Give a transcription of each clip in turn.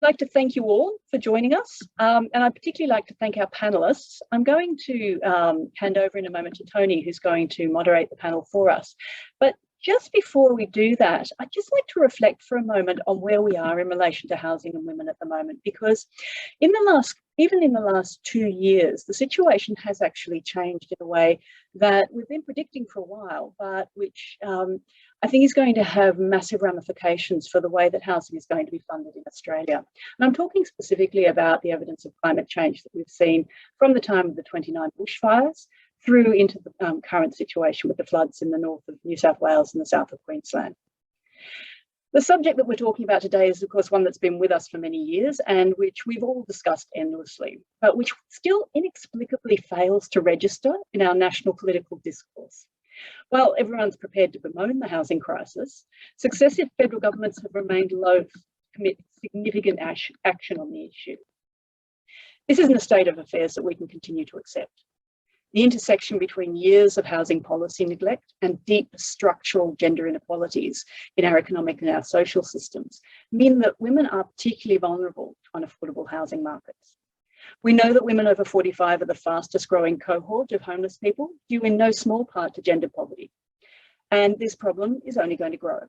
I'd like to thank you all for joining us, and I'd particularly like to thank our panellists. I'm going to hand over in a moment to Tony, who's going to moderate the panel for us. But just before we do that, I'd just like to reflect for a moment on where we are in relation to housing and women at the moment, because even in the last 2 years, the situation has actually changed in a way that we've been predicting for a while, but which I think is going to have massive ramifications for the way that housing is going to be funded in Australia. And I'm talking specifically about the evidence of climate change that we've seen from the time of the 29 bushfires through into the current situation with the floods in the north of New South Wales and the south of Queensland. The subject that we're talking about today is, of course, one that's been with us for many years and which we've all discussed endlessly, but which still inexplicably fails to register in our national political discourse. While everyone's prepared to bemoan the housing crisis, successive federal governments have remained loath to commit significant action on the issue. This isn't a state of affairs that we can continue to accept. The intersection between years of housing policy neglect and deep structural gender inequalities in our economic and our social systems mean that women are particularly vulnerable to unaffordable housing markets. We know that women over 45 are the fastest growing cohort of homeless people, due in no small part to gender poverty. And this problem is only going to grow.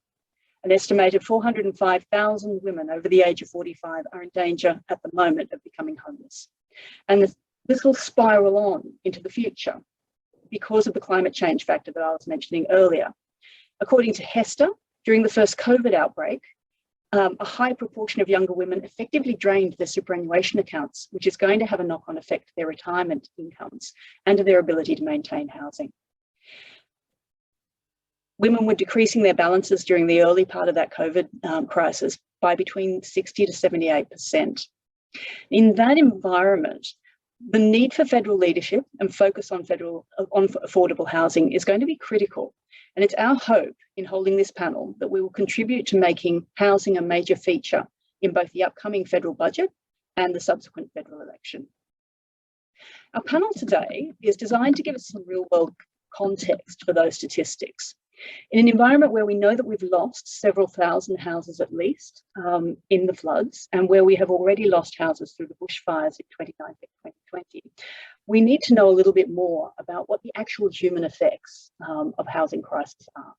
An estimated 405,000 women over the age of 45 are in danger at the moment of becoming homeless. And this will spiral on into the future because of the climate change factor that I was mentioning earlier. According to HESTA, during the first COVID outbreak, a high proportion of younger women effectively drained their superannuation accounts, which is going to have a knock-on effect to their retirement incomes and to their ability to maintain housing. Women were decreasing their balances during the early part of that COVID crisis by between 60 to 78%. In that environment, the need for federal leadership and focus on affordable housing is going to be critical. And it's our hope in holding this panel that we will contribute to making housing a major feature in both the upcoming federal budget and the subsequent federal election. Our panel today is designed to give us some real world context for those statistics. In an environment where we know that we've lost several thousand houses at least in the floods, and where we have already lost houses through the bushfires in 2019 and 2020, we need to know a little bit more about what the actual human effects of housing crisis are.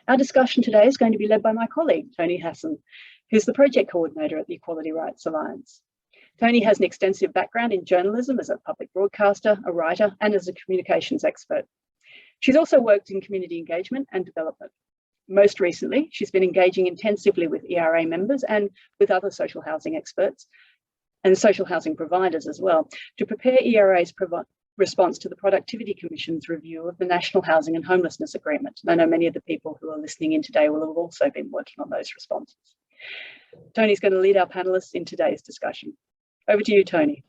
Our discussion today is going to be led by my colleague, Tony Hassan, who's the project coordinator at the Equality Rights Alliance. Tony has an extensive background in journalism as a public broadcaster, a writer, and as a communications expert. She's also worked in community engagement and development. Most recently, she's been engaging intensively with ERA members and with other social housing experts and social housing providers as well to prepare ERA's response to the Productivity Commission's review of the National Housing and Homelessness Agreement. And I know many of the people who are listening in today will have also been working on those responses. Tony's going to lead our panellists in today's discussion. Over to you, Tony.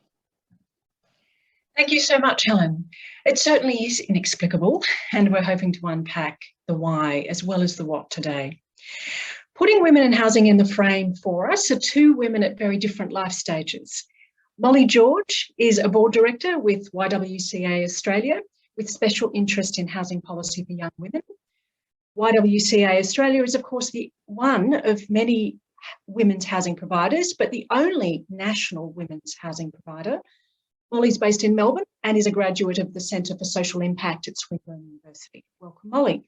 Thank you so much, Helen. It certainly is inexplicable, and we're hoping to unpack the why as well as the what today. Putting women in housing in the frame for us are two women at very different life stages. Molly George is a board director with Ywca Australia with special interest in housing policy for young women. Ywca Australia is, of course, the one of many women's housing providers, but the only national women's housing provider. Molly's based in Melbourne and is a graduate of the Centre for Social Impact at Swinburne University. Welcome, Molly.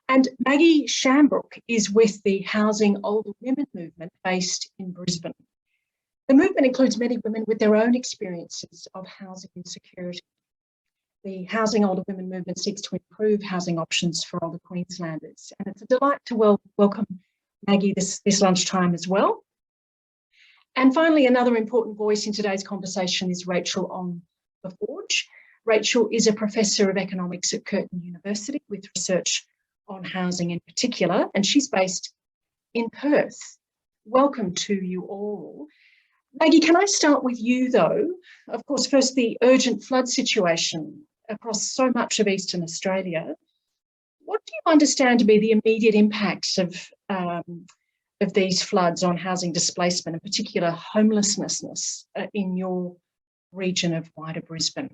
And Maggie Shambrook is with the Housing Older Women movement based in Brisbane. The movement includes many women with their own experiences of housing insecurity. The Housing Older Women movement seeks to improve housing options for older Queenslanders. And it's a delight to welcome Maggie this lunchtime as well. And finally, another important voice in today's conversation is Rachel on ViforJ. Rachel is a professor of economics at Curtin University with research on housing in particular, and she's based in Perth. Welcome to you all. Maggie, can I start with you though? Of course, first the urgent flood situation across so much of Eastern Australia. What do you understand to be the immediate impacts of these floods on housing displacement, in particular homelessness in your region of wider Brisbane?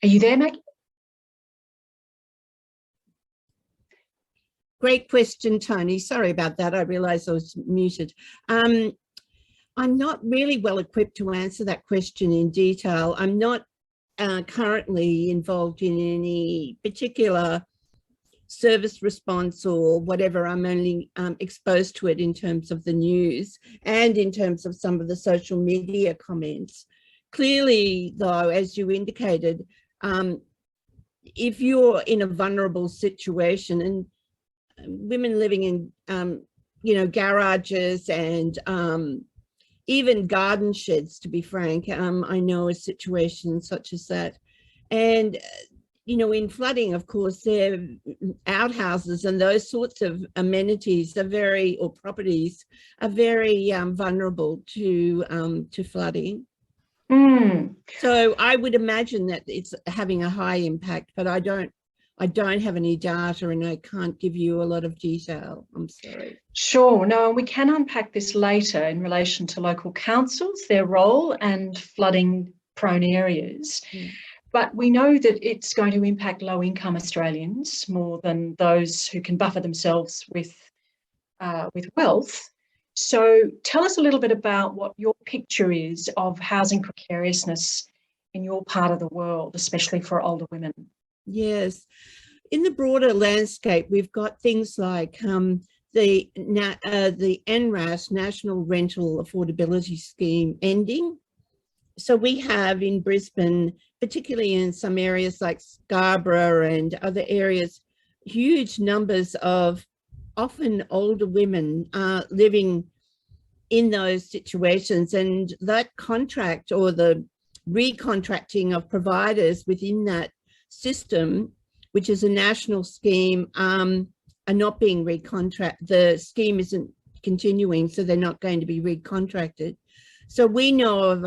Are you there, Maggie? Great question, Tony. Sorry about that. I realised I was muted. I'm not really well equipped to answer that question in detail. I'm not currently involved in any particular service response or whatever. I'm only exposed to it in terms of the news and in terms of some of the social media comments. Clearly, though, as you indicated, if you're in a vulnerable situation, and women living in, you know, garages and even garden sheds, to be frank, I know a situation such as that. And, you know, in flooding, of course, their outhouses and those sorts of amenities are very, or properties are very vulnerable to flooding. So I would imagine that it's having a high impact, but I don't have any data and I can't give you a lot of detail. I'm sorry. Sure, no, we can unpack this later in relation to local councils, their role and flooding prone areas. But we know that it's going to impact low-income Australians more than those who can buffer themselves with wealth. So tell us a little bit about what your picture is of housing precariousness in your part of the world, especially for older women. Yes. In the broader landscape, we've got things like the NRAS, National Rental Affordability Scheme, ending. So we have in Brisbane, particularly in some areas like Scarborough and other areas, huge numbers of often older women living in those situations, and that contract or the recontracting of providers within that system, which is a national scheme, are not being recontracted. The scheme isn't continuing, so they're not going to be recontracted. So we know of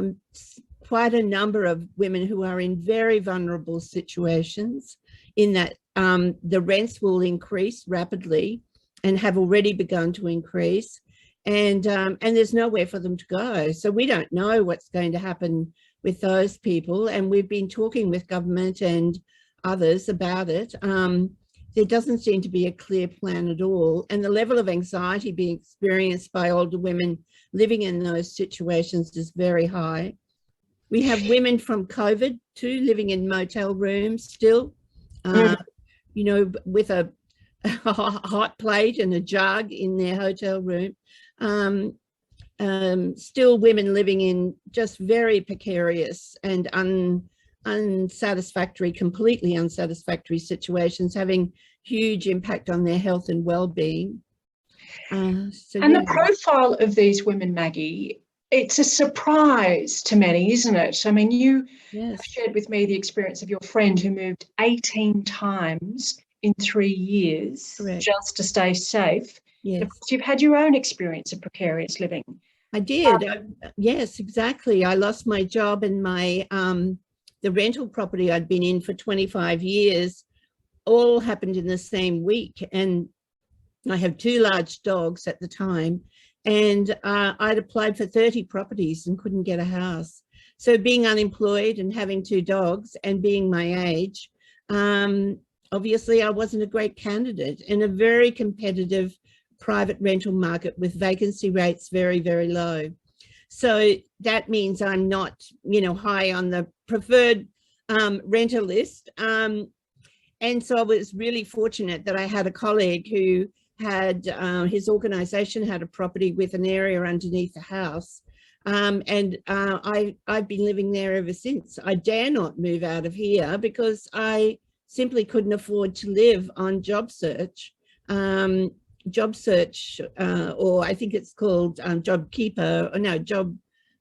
quite a number of women who are in very vulnerable situations in that the rents will increase rapidly and have already begun to increase, and there's nowhere for them to go. So we don't know what's going to happen with those people, and we've been talking with government and others about it. There doesn't seem to be a clear plan at all, and the level of anxiety being experienced by older women living in those situations is very high. We have women from COVID too living in motel rooms still, you know, with a hot plate and a jug in their hotel room. Still women living in just very precarious and unsatisfactory, completely unsatisfactory situations, having huge impact on their health and well-being. The profile of these women, Maggie, it's a surprise to many, isn't it? I mean, you have shared with me the experience of your friend who moved 18 times in 3 years. Correct. Just to stay safe. Yes. Of course, you've had your own experience of precarious living. I did. Yes, exactly. I lost my job and my the rental property I'd been in for 25 years all happened in the same week. And I have 2 large dogs at the time, and I'd applied for 30 properties and couldn't get a house. So being unemployed and having 2 dogs and being my age, obviously I wasn't a great candidate in a very competitive private rental market with vacancy rates very, very low. So that means I'm not, you know, high on the preferred renter list. And so I was really fortunate that I had a colleague who had, his organisation had a property with an area underneath the house. I've been living there ever since. I dare not move out of here because I simply couldn't afford to live on JobSearch. JobSearch, or I think it's called JobKeeper, or no,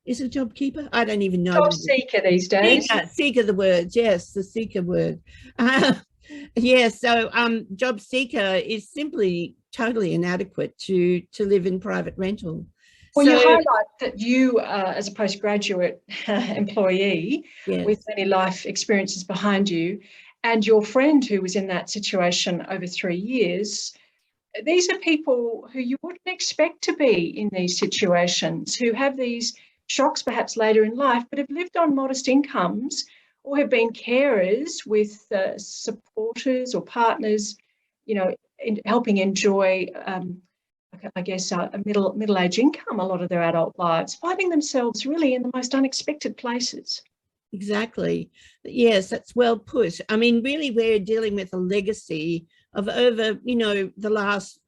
is it JobKeeper? I don't even know. Job Seeker these days. Seeker the word, yes, the Seeker word. Yes, so Job Seeker is simply totally inadequate to live in private rental. Well, so, you highlight that you, as a postgraduate employee with many life experiences behind you, and your friend who was in that situation over 3 years, these are people who you wouldn't expect to be in these situations, who have these shocks perhaps later in life, but have lived on modest incomes or have been carers with supporters or partners, you know, helping enjoy, I guess, a middle-age income a lot of their adult lives, finding themselves really in the most unexpected places. Exactly. Yes, that's well put. I mean, really, we're dealing with a legacy of over, the last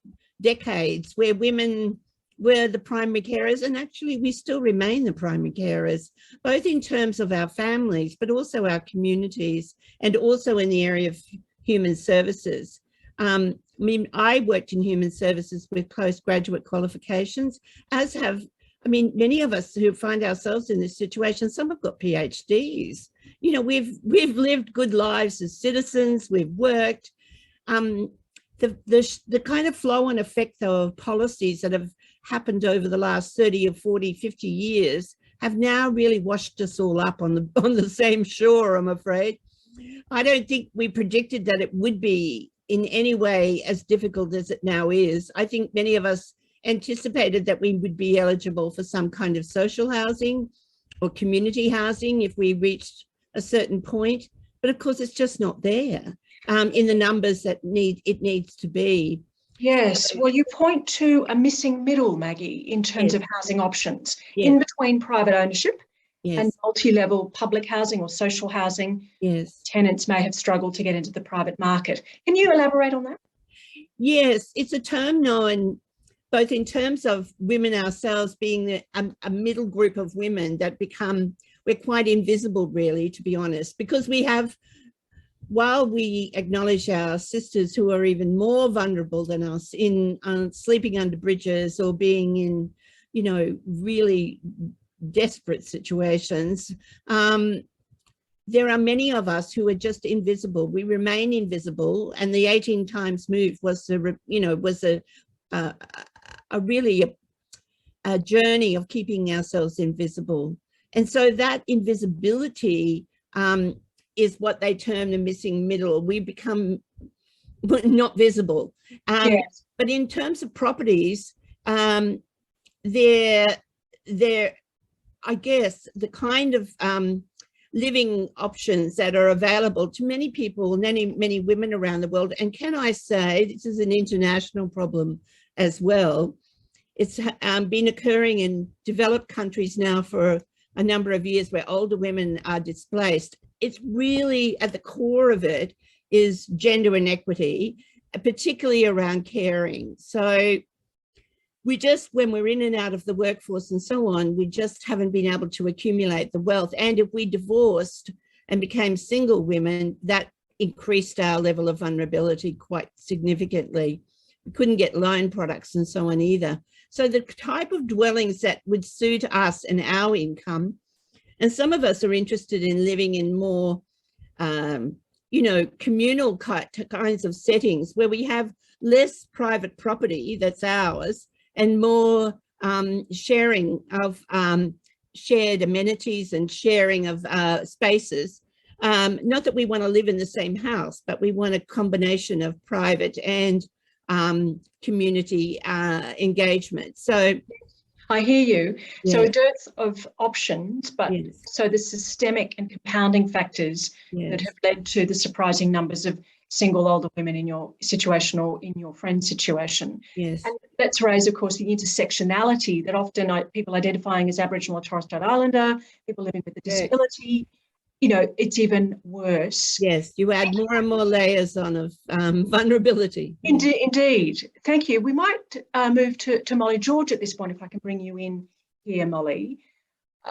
decades where women were the primary carers, and actually we still remain the primary carers, both in terms of our families, but also our communities, and also in the area of human services. I mean, I worked in human services with postgraduate qualifications, as have, many of us who find ourselves in this situation. Some have got PhDs. We've lived good lives as citizens. We've worked. The kind of flow and effect of policies that have happened over the last 30 or 40, 50 years have now really washed us all up on the same shore, I'm afraid. I don't think we predicted that it would be in any way as difficult as it now is. I think many of us anticipated that we would be eligible for some kind of social housing or community housing if we reached a certain point, but of course it's just not there in the numbers that it needs to be. Yes, well, you point to a missing middle, Maggie, in terms of housing options in between private ownership and multi-level public housing or social housing. Yes, tenants may have struggled to get into the private market. Can you elaborate on that? Yes, it's a term known both in terms of women ourselves being a middle group of women that we're quite invisible, really, to be honest, because we have, while we acknowledge our sisters who are even more vulnerable than us in sleeping under bridges or being in, really desperate situations, there are many of us who are just invisible. We remain invisible, and the 18 times move was really a journey of keeping ourselves invisible. And so that invisibility is what they term the missing middle. We become not visible. Yes. But in terms of properties, they're I guess the kind of living options that are available to many people, many women around the world. And can I say, this is an international problem as well. It's been occurring in developed countries now for a number of years where older women are displaced. It's really at the core of it is gender inequity, particularly around caring. So we just, when we're in and out of the workforce and so on, we just haven't been able to accumulate the wealth. And if we divorced and became single women, that increased our level of vulnerability quite significantly. We couldn't get loan products and so on either. So the type of dwellings that would suit us and our income, and some of us are interested in living in more, communal kinds of settings where we have less private property that's ours and more sharing of shared amenities and sharing of spaces. Not that we want to live in the same house, but we want a combination of private and community engagement. So I hear you. Yes. So a dearth of options, but Yes. so the systemic and compounding factors Yes. that have led to the surprising numbers of single older women in your situation or in your friend's situation. Yes. And let's raise, of course, the intersectionality that often people identifying as Aboriginal or Torres Strait Islander, people living with a disability, it's even worse. Yes, you add more and more layers on of vulnerability. Indeed. Thank you. We might move to Molly George at this point, if I can bring you in here, Molly.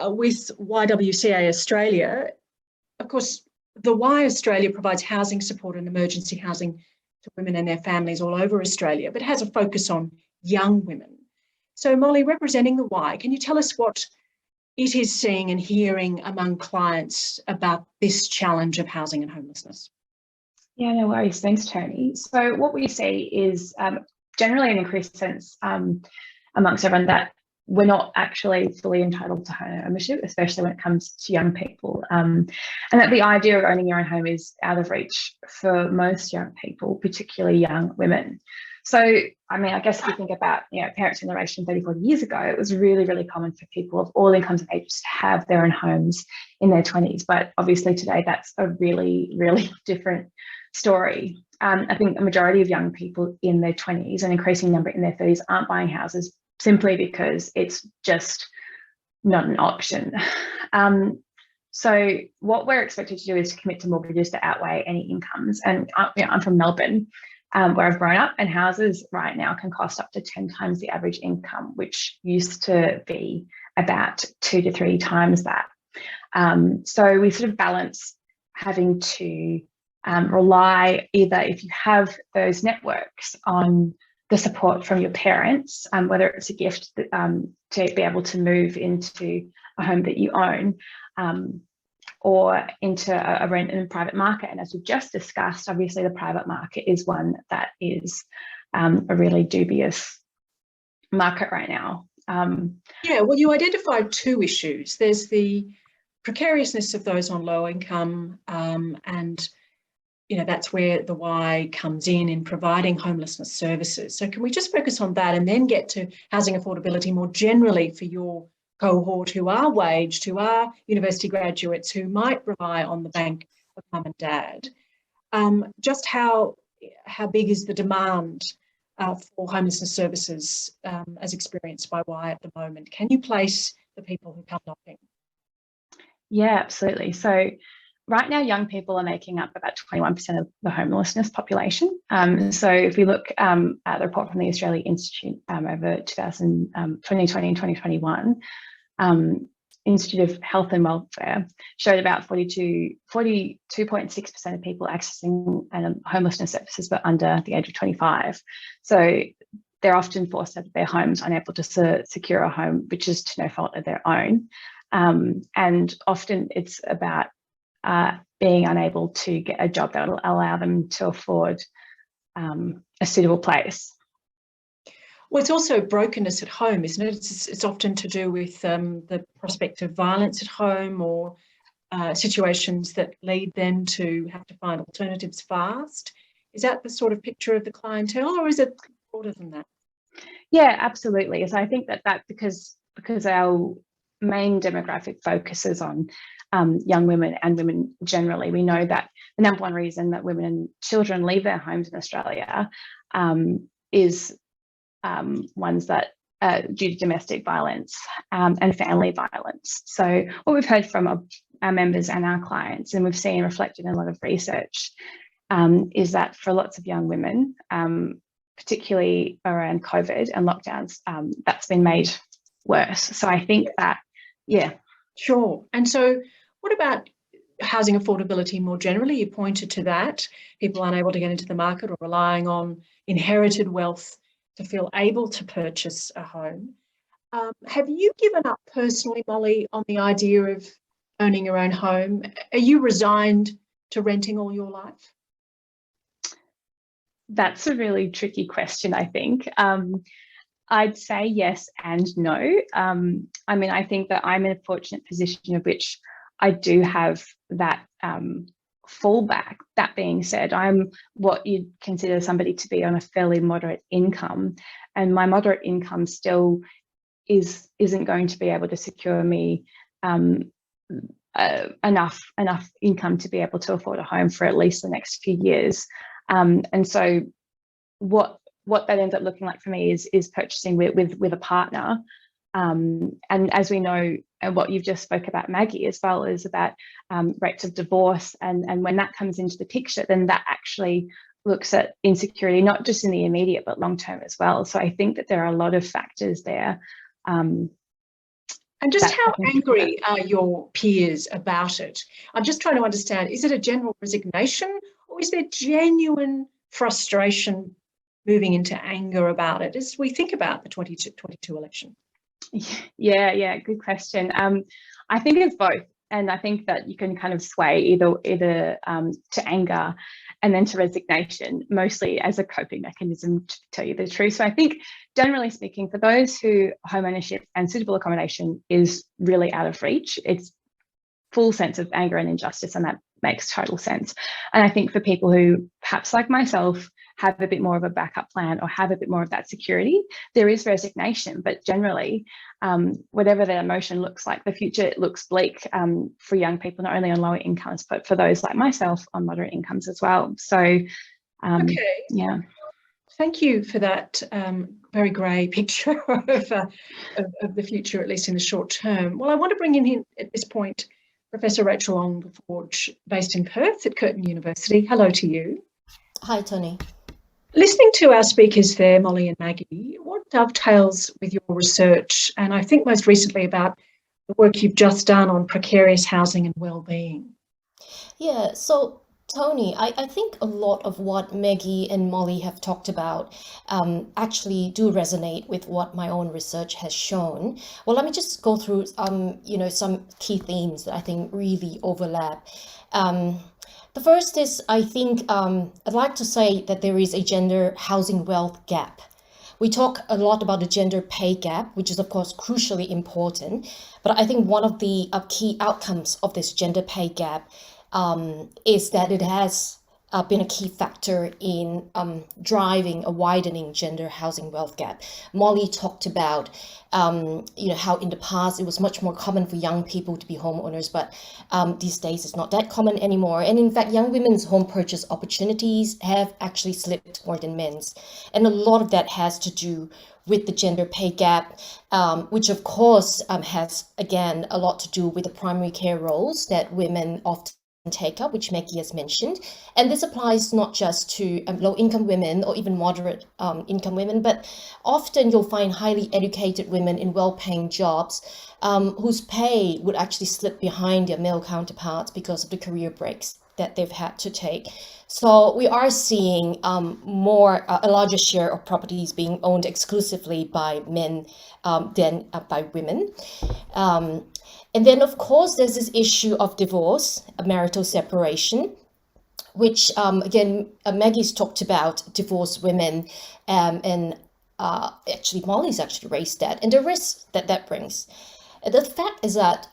With Ywca Australia, of course, the Y Australia provides housing support and emergency housing to women and their families all over Australia, but has a focus on young women. So Molly, representing the Y, can you tell us what it is seeing and hearing among clients about this challenge of housing and homelessness? Yeah, no worries. Thanks, Tony. So what we see is generally an increased sense amongst everyone that we're not actually fully entitled to home ownership, especially when it comes to young people. And that the idea of owning your own home is out of reach for most young people, particularly young women. So, I mean, I guess if you think about, parents' generation 30, 40 years ago, it was really, really common for people of all incomes and ages to have their own homes in their 20s. But obviously today, that's a really, really different story. I think a majority of young people in their 20s, an increasing number in their 30s, aren't buying houses simply because it's just not an option. So what we're expected to do is to commit to mortgages that outweigh any incomes. And I'm from Melbourne, where I've grown up, and houses right now can cost up to 10 times the average income, which used to be about 2 to 3 times that. So we sort of balance having to rely, either if you have those networks, on the support from your parents, whether it's a gift to be able to move into a home that you own, or into a rent in a private market. And as we've just discussed, obviously the private market is one that is a really dubious market right now. Yeah, well, you identified 2 issues. There's the precariousness of those on low income, and that's where the Y comes in providing homelessness services. So can we just focus on that and then get to housing affordability more generally for your cohort, who are waged, who are university graduates, who might rely on the bank of mum and dad? Just how big is the demand for homelessness services as experienced by Y at the moment? Can you place the people who come knocking? Yeah, absolutely. So right now, young people are making up about 21% of the homelessness population. So if we look at the report from the Australia Institute over 2020 and 2021, Institute of Health and Welfare showed about 42.6% of people accessing homelessness services were under the age of 25. So they're often forced out of their homes, unable to secure a home, which is to no fault of their own. And often it's about being unable to get a job that will allow them to afford a suitable place. Well, it's also brokenness at home, isn't it? It's often to do with the prospect of violence at home, or situations that lead them to have to find alternatives fast. Is that the sort of picture of the clientele, or is it broader than that? Yeah, absolutely. So I think that because our main demographic focuses on young women and women generally, we know that the number one reason that women and children leave their homes in Australia is ones that due to domestic violence and family violence. So what we've heard from our members and our clients, and we've seen reflected in a lot of research, is that for lots of young women, particularly around COVID and lockdowns, that's been made worse. So I think that, yeah. Sure. And so what about housing affordability more generally? You pointed to that, people unable to get into the market or relying on inherited wealth to feel able to purchase a home. Have you given up personally, Molly, on the idea of owning your own home? Are you resigned to renting all your life? That's a really tricky question, I think. I'd say yes and no. I mean, I think that I'm in a fortunate position of which I do have that fallback. That being said, I'm what you'd consider somebody to be on a fairly moderate income, and my moderate income still isn't going to be able to secure me enough income to be able to afford a home for at least the next few years. And so what that ends up looking like for me is purchasing with a partner. And as we know, and what you've just spoke about, Maggie, as well, is about rates of divorce. And when that comes into the picture, then that actually looks at insecurity, not just in the immediate, but long-term as well. So I think that there are a lot of factors there. And just how angry are your peers about it? I'm just trying to understand, is it a general resignation, or is there genuine frustration moving into anger about it as we think about the 2022 election? Yeah, good question. I think it's both, and I think that you can kind of sway either to anger and then to resignation, mostly as a coping mechanism, to tell you the truth. So I think, generally speaking, for those who home ownership and suitable accommodation is really out of reach, it's full sense of anger and injustice, and makes total sense. And I think for people who perhaps like myself have a bit more of a backup plan or have a bit more of that security, there is resignation, but generally, whatever their emotion looks like, the future looks bleak for young people, not only on lower incomes, but for those like myself on moderate incomes as well. So, okay. Yeah. Thank you for that very grey picture of the future, at least in the short term. Well, I want to bring in at this point Professor Rachel ViforJ, based in Perth at Curtin University. Hello to you. Hi, Tony. Listening to our speakers there, Molly and Maggie, what dovetails with your research, and I think most recently about the work you've just done on precarious housing and well-being? Yeah, so Tony, I think a lot of what Maggie and Molly have talked about actually do resonate with what my own research has shown. Well, let me just go through some key themes that I think really overlap. The first is, I think, I'd like to say that there is a gender housing wealth gap. We talk a lot about the gender pay gap, which is, of course, crucially important. But I think one of the key outcomes of this gender pay gap is that it has been a key factor in driving a widening gender housing wealth gap. Molly talked about, how in the past it was much more common for young people to be homeowners, but these days it's not that common anymore. And in fact, young women's home purchase opportunities have actually slipped more than men's. And a lot of that has to do with the gender pay gap, which of course has, again, a lot to do with the primary care roles that women often take up, which Maggie has mentioned. And this applies not just to low-income women or even moderate income women, but often you'll find highly educated women in well-paying jobs whose pay would actually slip behind their male counterparts because of the career breaks that they've had to take. So we are seeing a larger share of properties being owned exclusively by men than by women. And then, of course, there's this issue of divorce, marital separation, which, again, Maggie's talked about divorced women, and actually Molly's actually raised that, and the risks that brings. The fact is that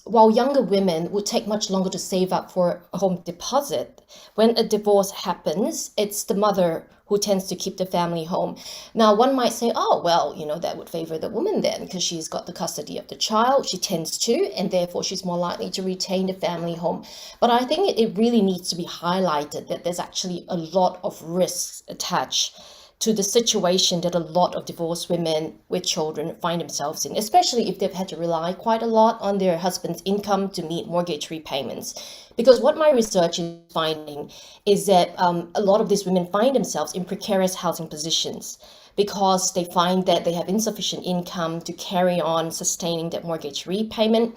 while younger women would take much longer to save up for a home deposit, when a divorce happens, it's the mother who tends to keep the family home. Now, one might say, oh, well, that would favor the woman then because she's got the custody of the child. She tends to, and therefore she's more likely to retain the family home. But I think it really needs to be highlighted that there's actually a lot of risks attached to the situation that a lot of divorced women with children find themselves in, especially if they've had to rely quite a lot on their husband's income to meet mortgage repayments. Because what my research is finding is that a lot of these women find themselves in precarious housing positions because they find that they have insufficient income to carry on sustaining that mortgage repayment.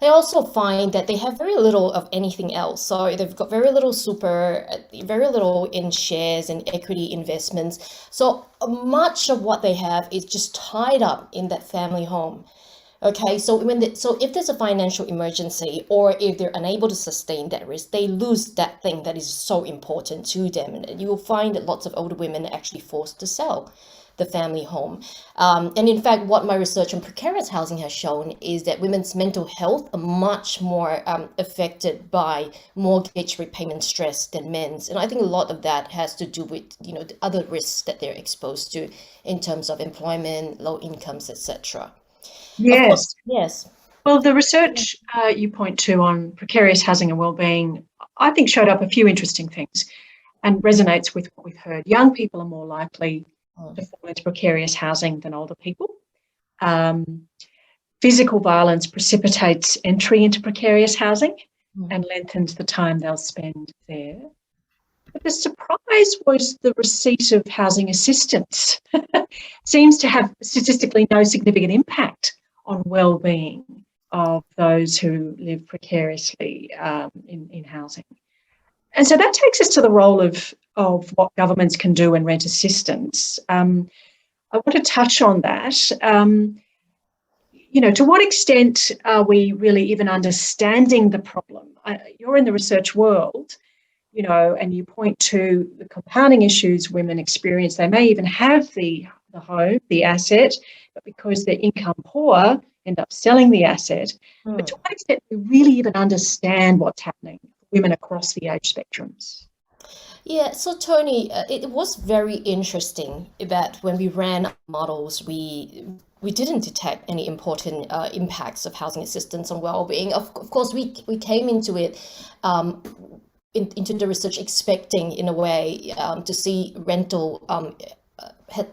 They also find that they have very little of anything else. So they've got very little very little in shares and equity investments. So much of what they have is just tied up in that family home. Okay, so if there's a financial emergency or if they're unable to sustain that risk, they lose that thing that is so important to them. And you will find that lots of older women are actually forced to sell the family home. And in fact, what my research on precarious housing has shown is that women's mental health are much more affected by mortgage repayment stress than men's. And I think a lot of that has to do with, the other risks that they're exposed to in terms of employment, low incomes, etc. Yes. Yes. Well, the research you point to on precarious housing and wellbeing, I think showed up a few interesting things and resonates with what we've heard. Young people are more likely to fall into precarious housing than older people. Physical violence precipitates entry into precarious housing and lengthens the time they'll spend there. But the surprise was the receipt of housing assistance seems to have statistically no significant impact on well-being of those who live precariously in housing. And so that takes us to the role of what governments can do in rent assistance. I want to touch on that. To what extent are we really even understanding the problem? You're in the research world, and you point to the compounding issues women experience. They may even have the home, the asset, but because they're income poor, end up selling the asset. But to what extent do we really even understand what's happening women across the age spectrums? Yeah, so Tony, it was very interesting that when we ran models, we didn't detect any important impacts of housing assistance on well-being. Of course, we came into it into the research expecting, in a way, to see rental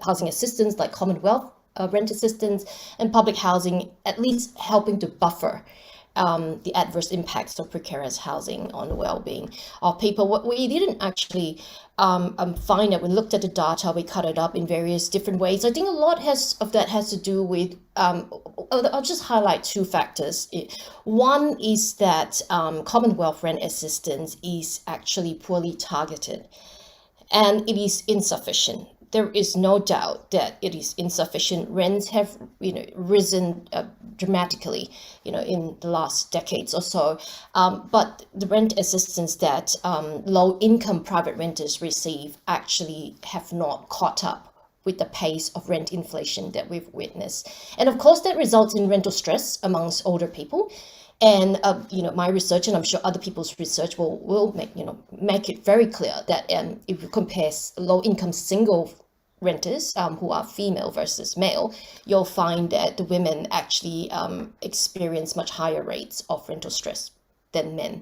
housing assistance like Commonwealth rent assistance and public housing at least helping to buffer the adverse impacts of precarious housing on the well-being of people. What we didn't actually find it. We looked at the data, we cut it up in various different ways. I think a lot of that has to do with, I'll just highlight two factors. One is that Commonwealth rent assistance is actually poorly targeted and it is insufficient. There is no doubt that it is insufficient. Rents have, risen dramatically, in the last decades or so. But the rent assistance that low-income private renters receive actually have not caught up with the pace of rent inflation that we've witnessed. And of course, that results in rental stress amongst older people. And my research, and I'm sure other people's research will make it very clear that if you compare low-income single renters who are female versus male, you'll find that the women actually experience much higher rates of rental stress than men.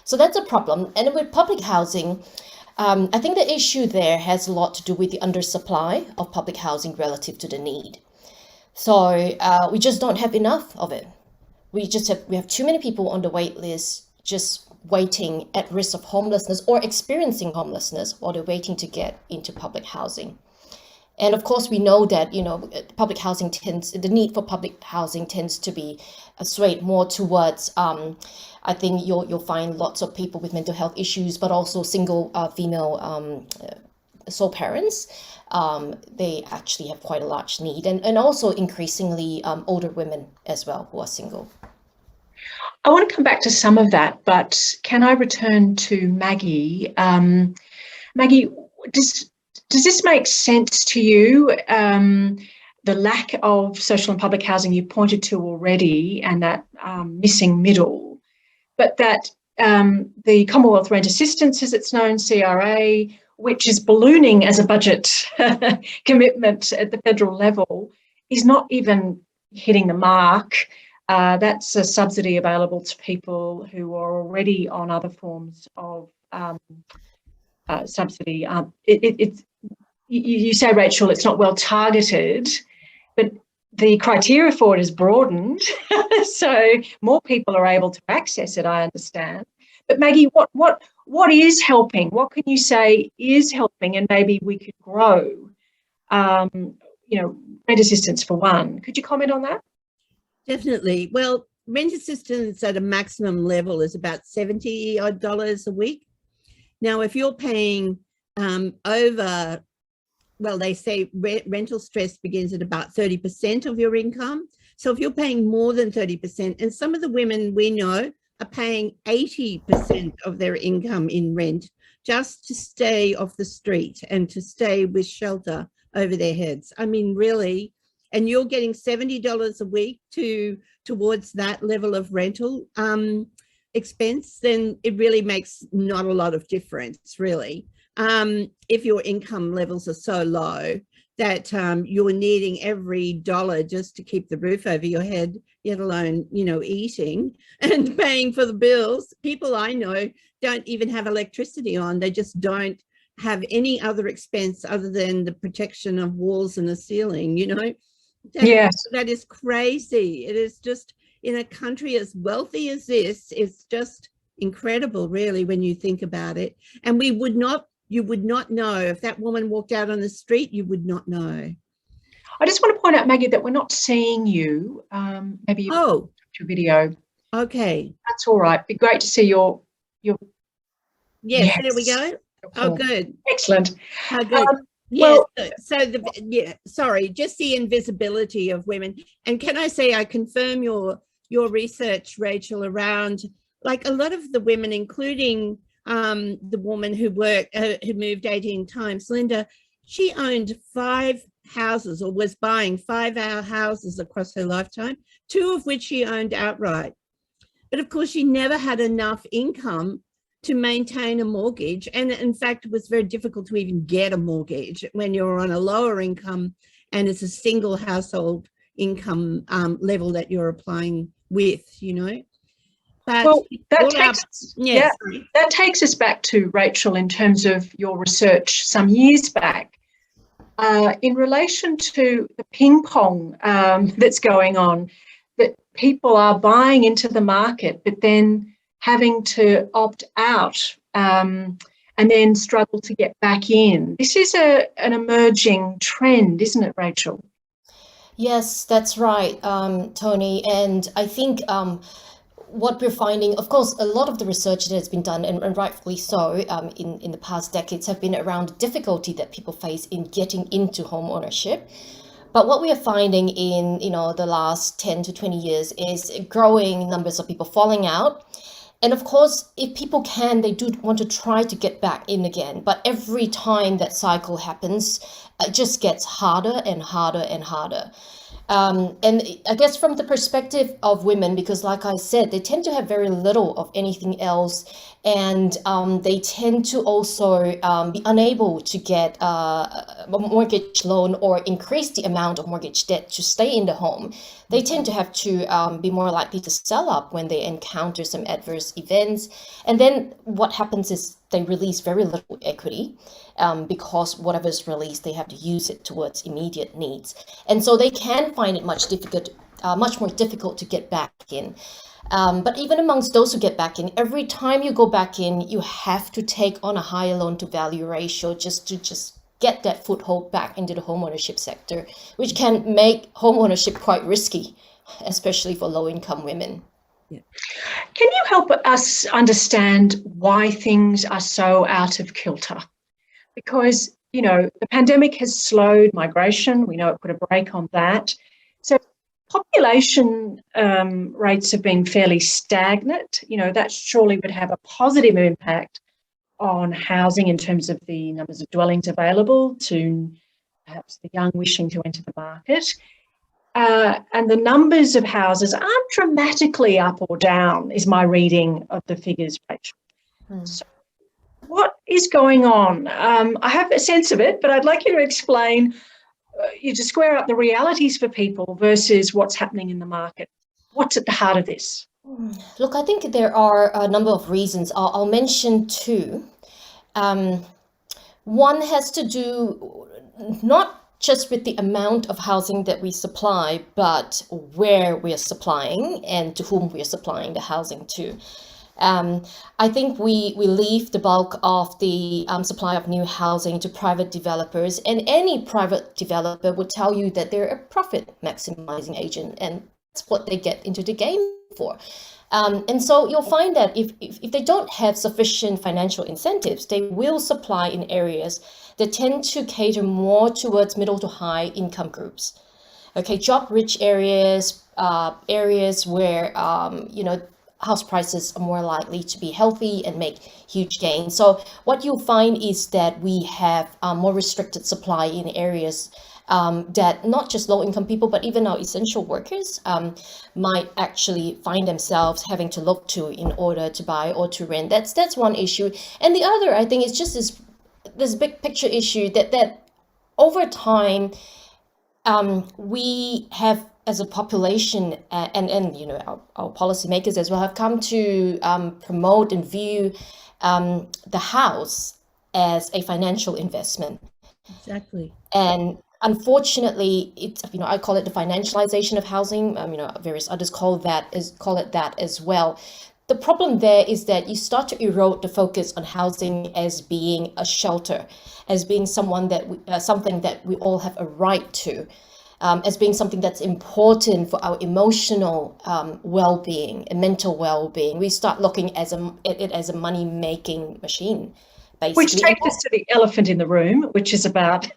So that's a problem. And with public housing, I think the issue there has a lot to do with the undersupply of public housing relative to the need. So we just don't have enough of it. We have too many people on the wait list just waiting at risk of homelessness or experiencing homelessness while they're waiting to get into public housing. And of course, we know that, public housing the need for public housing tends to be swayed more towards, I think you'll find lots of people with mental health issues, but also single female sole parents. They actually have quite a large need, and also increasingly older women as well who are single. I want to come back to some of that, but can I return to Maggie? Maggie, does this make sense to you? The lack of social and public housing you pointed to already, and that missing middle, but that the Commonwealth Rent Assistance, as it's known, CRA, which is ballooning as a budget commitment at the federal level, is not even hitting the mark. That's a subsidy available to people who are already on other forms of subsidy. You say, Rachel, it's not well targeted, but the criteria for it is broadened, so more people are able to access it, I understand. But Maggie, what is helping? What can you say is helping, and maybe we could grow? Rent assistance for one. Could you comment on that? Definitely. Well, rent assistance at a maximum level is about $70 odd a week. Now, if you're paying over, well, they say rental stress begins at about 30% of your income. So if you're paying more than 30%, and some of the women we know are paying 80% of their income in rent just to stay off the street and to stay with shelter over their heads. I mean, really, and you're getting $70 a week towards that level of rental expense, then it really makes not a lot of difference, really. If your income levels are so low that you're needing every dollar just to keep the roof over your head, let alone, eating and paying for the bills. People I know don't even have electricity on. They just don't have any other expense other than the protection of walls and the ceiling, Yes. That is crazy. It is just, in a country as wealthy as this, it's just incredible, really, when you think about it. And you would not know if that woman walked out on the street, you would not know. I just want to point out, Maggie, that we're not seeing you. Maybe you your video. Okay. That's all right. It'd be great to see your. Yes, there we go. Oh, good. Excellent. How good. Sorry, just the invisibility of women. And can I say, I confirm your research, Rachel, around like a lot of the women, including the woman who moved 18 times, Linda, she owned 5 houses, or was buying 5 houses across her lifetime, 2 of which she owned outright. But of course, she never had enough income to maintain a mortgage. And in fact, it was very difficult to even get a mortgage when you're on a lower income and it's a single household income level that you're applying with, you know. But well, that takes us back to Rachel in terms of your research some years back in relation to the ping pong that's going on, that people are buying into the market but then having to opt out and then struggle to get back in. This is an emerging trend, isn't it, Rachel? Yes, that's right, Tony. And I think what we're finding, of course, a lot of the research that has been done, and rightfully so, in the past decades, have been around the difficulty that people face in getting into home ownership. But what we are finding in the last 10 to 20 years is growing numbers of people falling out. And of course, if people can, they do want to try to get back in again. But every time that cycle happens, it just gets harder and harder and harder. And I guess from the perspective of women, because like I said, they tend to have very little of anything else. And they tend to also be unable to get a mortgage loan or increase the amount of mortgage debt to stay in the home. They tend to have to be more likely to sell up when they encounter some adverse events. And then what happens is they release very little equity because whatever is released, they have to use it towards immediate needs. And so they can find it much more difficult to get back in. But even amongst those who get back in, every time you go back in, you have to take on a higher loan to value ratio just to get that foothold back into the homeownership sector, which can make homeownership quite risky, especially for low-income women. Yeah. Can you help us understand why things are so out of kilter? Because, the pandemic has slowed migration. We know it put a brake on that. So population rates have been fairly stagnant. That surely would have a positive impact on housing in terms of the numbers of dwellings available to perhaps the young wishing to enter the market. And the numbers of houses aren't dramatically up or down, is my reading of the figures, Rachel. So what is going on? I have a sense of it, but I'd like you to explain, to square up the realities for people versus what's happening in the market. What's at the heart of this? Look, I think there are a number of reasons. I'll mention two. One has to do not just with the amount of housing that we supply, but where we are supplying and to whom we are supplying the housing to. I think we leave the bulk of the supply of new housing to private developers, and any private developer would tell you that they're a profit maximizing agent, and that's what they get into the game for. And so you'll find that if they don't have sufficient financial incentives, they will supply in areas that tend to cater more towards middle to high income groups. Okay, job-rich areas, areas where house prices are more likely to be healthy and make huge gains. So what you'll find is that we have more restricted supply in areas that not just low-income people, but even our essential workers might actually find themselves having to look to in order to buy or to rent. That's one issue. And the other, I think, is just this big picture issue that over time, we have, as a population, and our policymakers as well, have come to promote and view the house as a financial investment. Exactly. And unfortunately, it's I call it the financialization of housing. Various others call it that as well. The problem there is that you start to erode the focus on housing as being a shelter, as being something that we all have a right to, as being something that's important for our emotional well-being and mental well-being. We start looking at it as a money-making machine, basically. Which takes us to the elephant in the room, which is about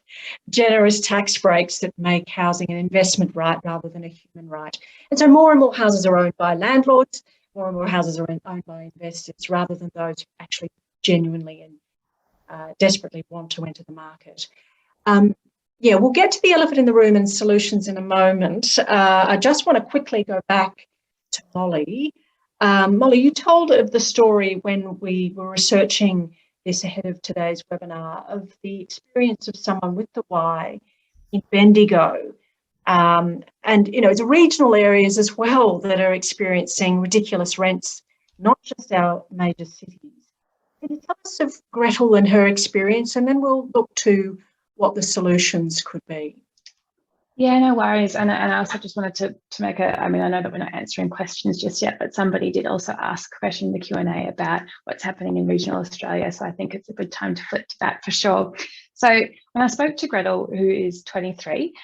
generous tax breaks that make housing an investment right rather than a human right. And so more and more houses are owned by landlords, more and more houses are owned by investors rather than those who actually genuinely and desperately want to enter the market. We'll get to the elephant in the room and solutions in a moment. I just want to quickly go back to Molly. Molly, you told of the story when we were researching this ahead of today's webinar of the experience of someone with the Y in Bendigo. And, it's regional areas as well that are experiencing ridiculous rents, not just our major cities. Can you tell us of Gretel and her experience, and then we'll look to what the solutions could be? Yeah, no worries. And I also just wanted to make I know that we're not answering questions just yet, but somebody did also ask a question in the Q&A about what's happening in regional Australia. So I think it's a good time to flip to that for sure. So when I spoke to Gretel, who is 23,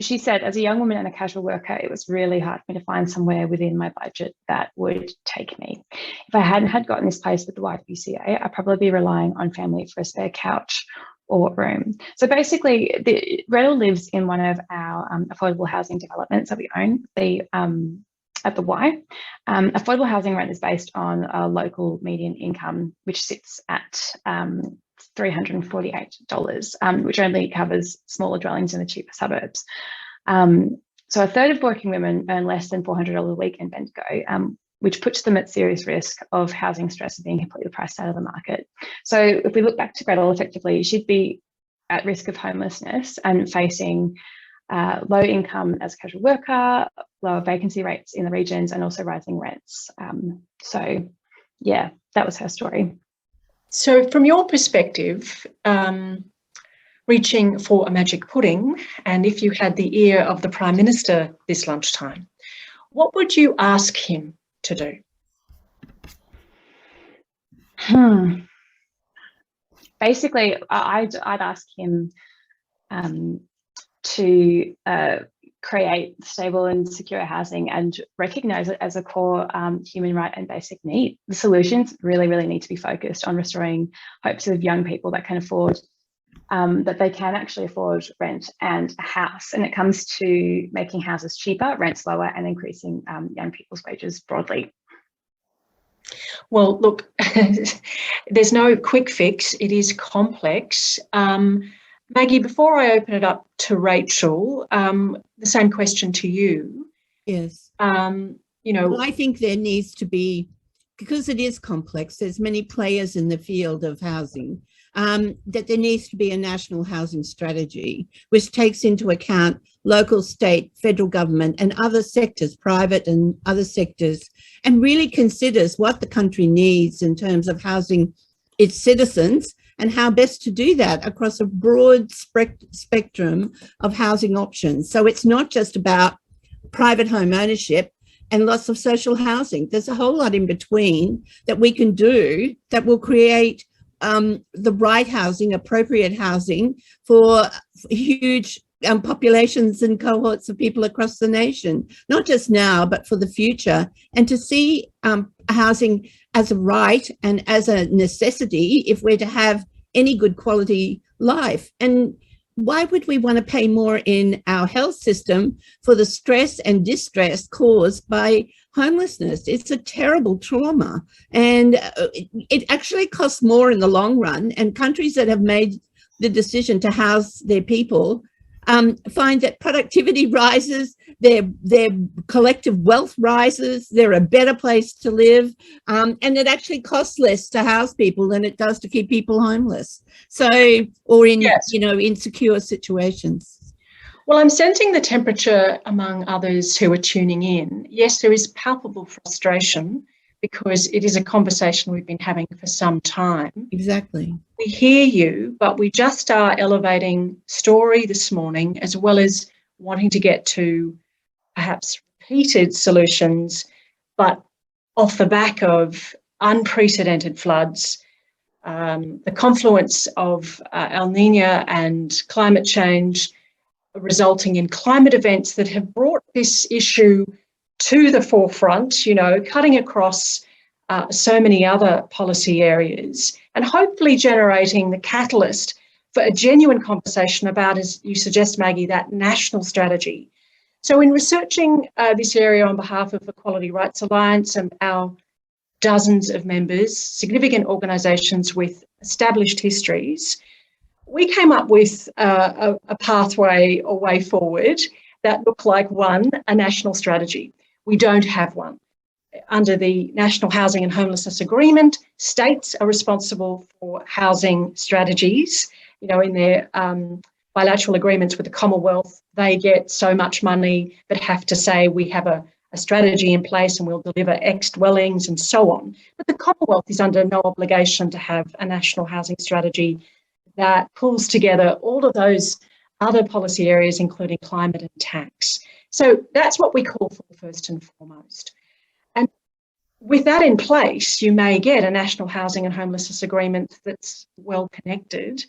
she said, as a young woman and a casual worker, it was really hard for me to find somewhere within my budget that would take me. If I hadn't had gotten this place with the YWCA, I'd probably be relying on family for a spare couch or room. So basically, Gretel lives in one of our affordable housing developments that we own, at the Y. Affordable housing rent is based on a local median income, which sits at $348, which only covers smaller dwellings in the cheaper suburbs. So a third of working women earn less than $400 a week in Bendigo, which puts them at serious risk of housing stress and being completely priced out of the market. So if we look back to Gretel, effectively, she'd be at risk of homelessness and facing low income as a casual worker, lower vacancy rates in the regions, and also rising rents. So yeah, that was her story. So from your perspective, reaching for a magic pudding, and if you had the ear of the Prime Minister this lunchtime, what would you ask him to do? Basically, I'd ask him to create stable and secure housing and recognise it as a core human right and basic need. The solutions really, really need to be focused on restoring hopes of young people that can afford, that they can actually afford rent and a house. And it comes to making houses cheaper, rents lower, and increasing young people's wages broadly. Well, look, there's no quick fix. It is complex. Maggie, before I open it up to Rachel, the same question to you. Yes. Well, I think there needs to be, because it is complex, there's many players in the field of housing, that there needs to be a national housing strategy which takes into account local, state, federal government and other sectors, private and other sectors, and really considers what the country needs in terms of housing its citizens and how best to do that across a broad spectrum of housing options. So it's not just about private home ownership and lots of social housing. There's a whole lot in between that we can do that will create the right housing, appropriate housing for huge populations and cohorts of people across the nation, not just now, but for the future. And to see housing as a right and as a necessity if we're to have any good quality life. And why would we want to pay more in our health system for the stress and distress caused by homelessness? It's a terrible trauma, and it actually costs more in the long run. And countries that have made the decision to house their people find that productivity rises, their collective wealth rises, they're a better place to live, and it actually costs less to house people than it does to keep people homeless. So, or in, yes, insecure situations. Well, I'm sensing the temperature among others who are tuning in. Yes, there is palpable frustration because it is a conversation we've been having for some time. Exactly. We hear you, but we just are elevating story this morning as well as wanting to get to perhaps repeated solutions, but off the back of unprecedented floods, the confluence of El Niño and climate change resulting in climate events that have brought this issue to the forefront, cutting across so many other policy areas and hopefully generating the catalyst for a genuine conversation about, as you suggest, Maggie, that national strategy. So in researching this area on behalf of Equality Rights Alliance and our dozens of members, significant organisations with established histories, we came up with a pathway or way forward that looked like, one, a national strategy. We don't have one. under the National Housing and Homelessness Agreement, states are responsible for housing strategies. You know, in their bilateral agreements with the Commonwealth, they get so much money but have to say we have a strategy in place and we'll deliver X dwellings and so on. But the Commonwealth is under no obligation to have a national housing strategy that pulls together all of those other policy areas, including climate and tax. So that's what we call for first and foremost. And with that in place, you may get a national housing and homelessness agreement that's well connected,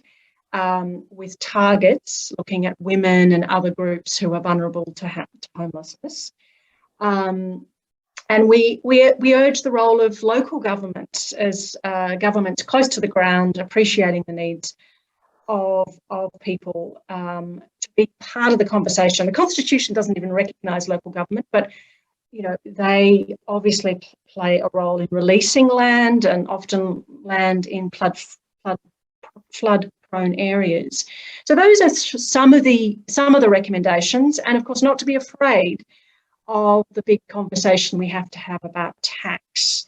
with targets looking at women and other groups who are vulnerable to homelessness. And we urge the role of local government as governments close to the ground, appreciating the needs of people, to be part of the conversation. The Constitution doesn't even recognise local government, but you know, they obviously play a role in releasing land, and often land in flood-prone areas. So those are some of the recommendations, and of course not to be afraid of the big conversation we have to have about tax.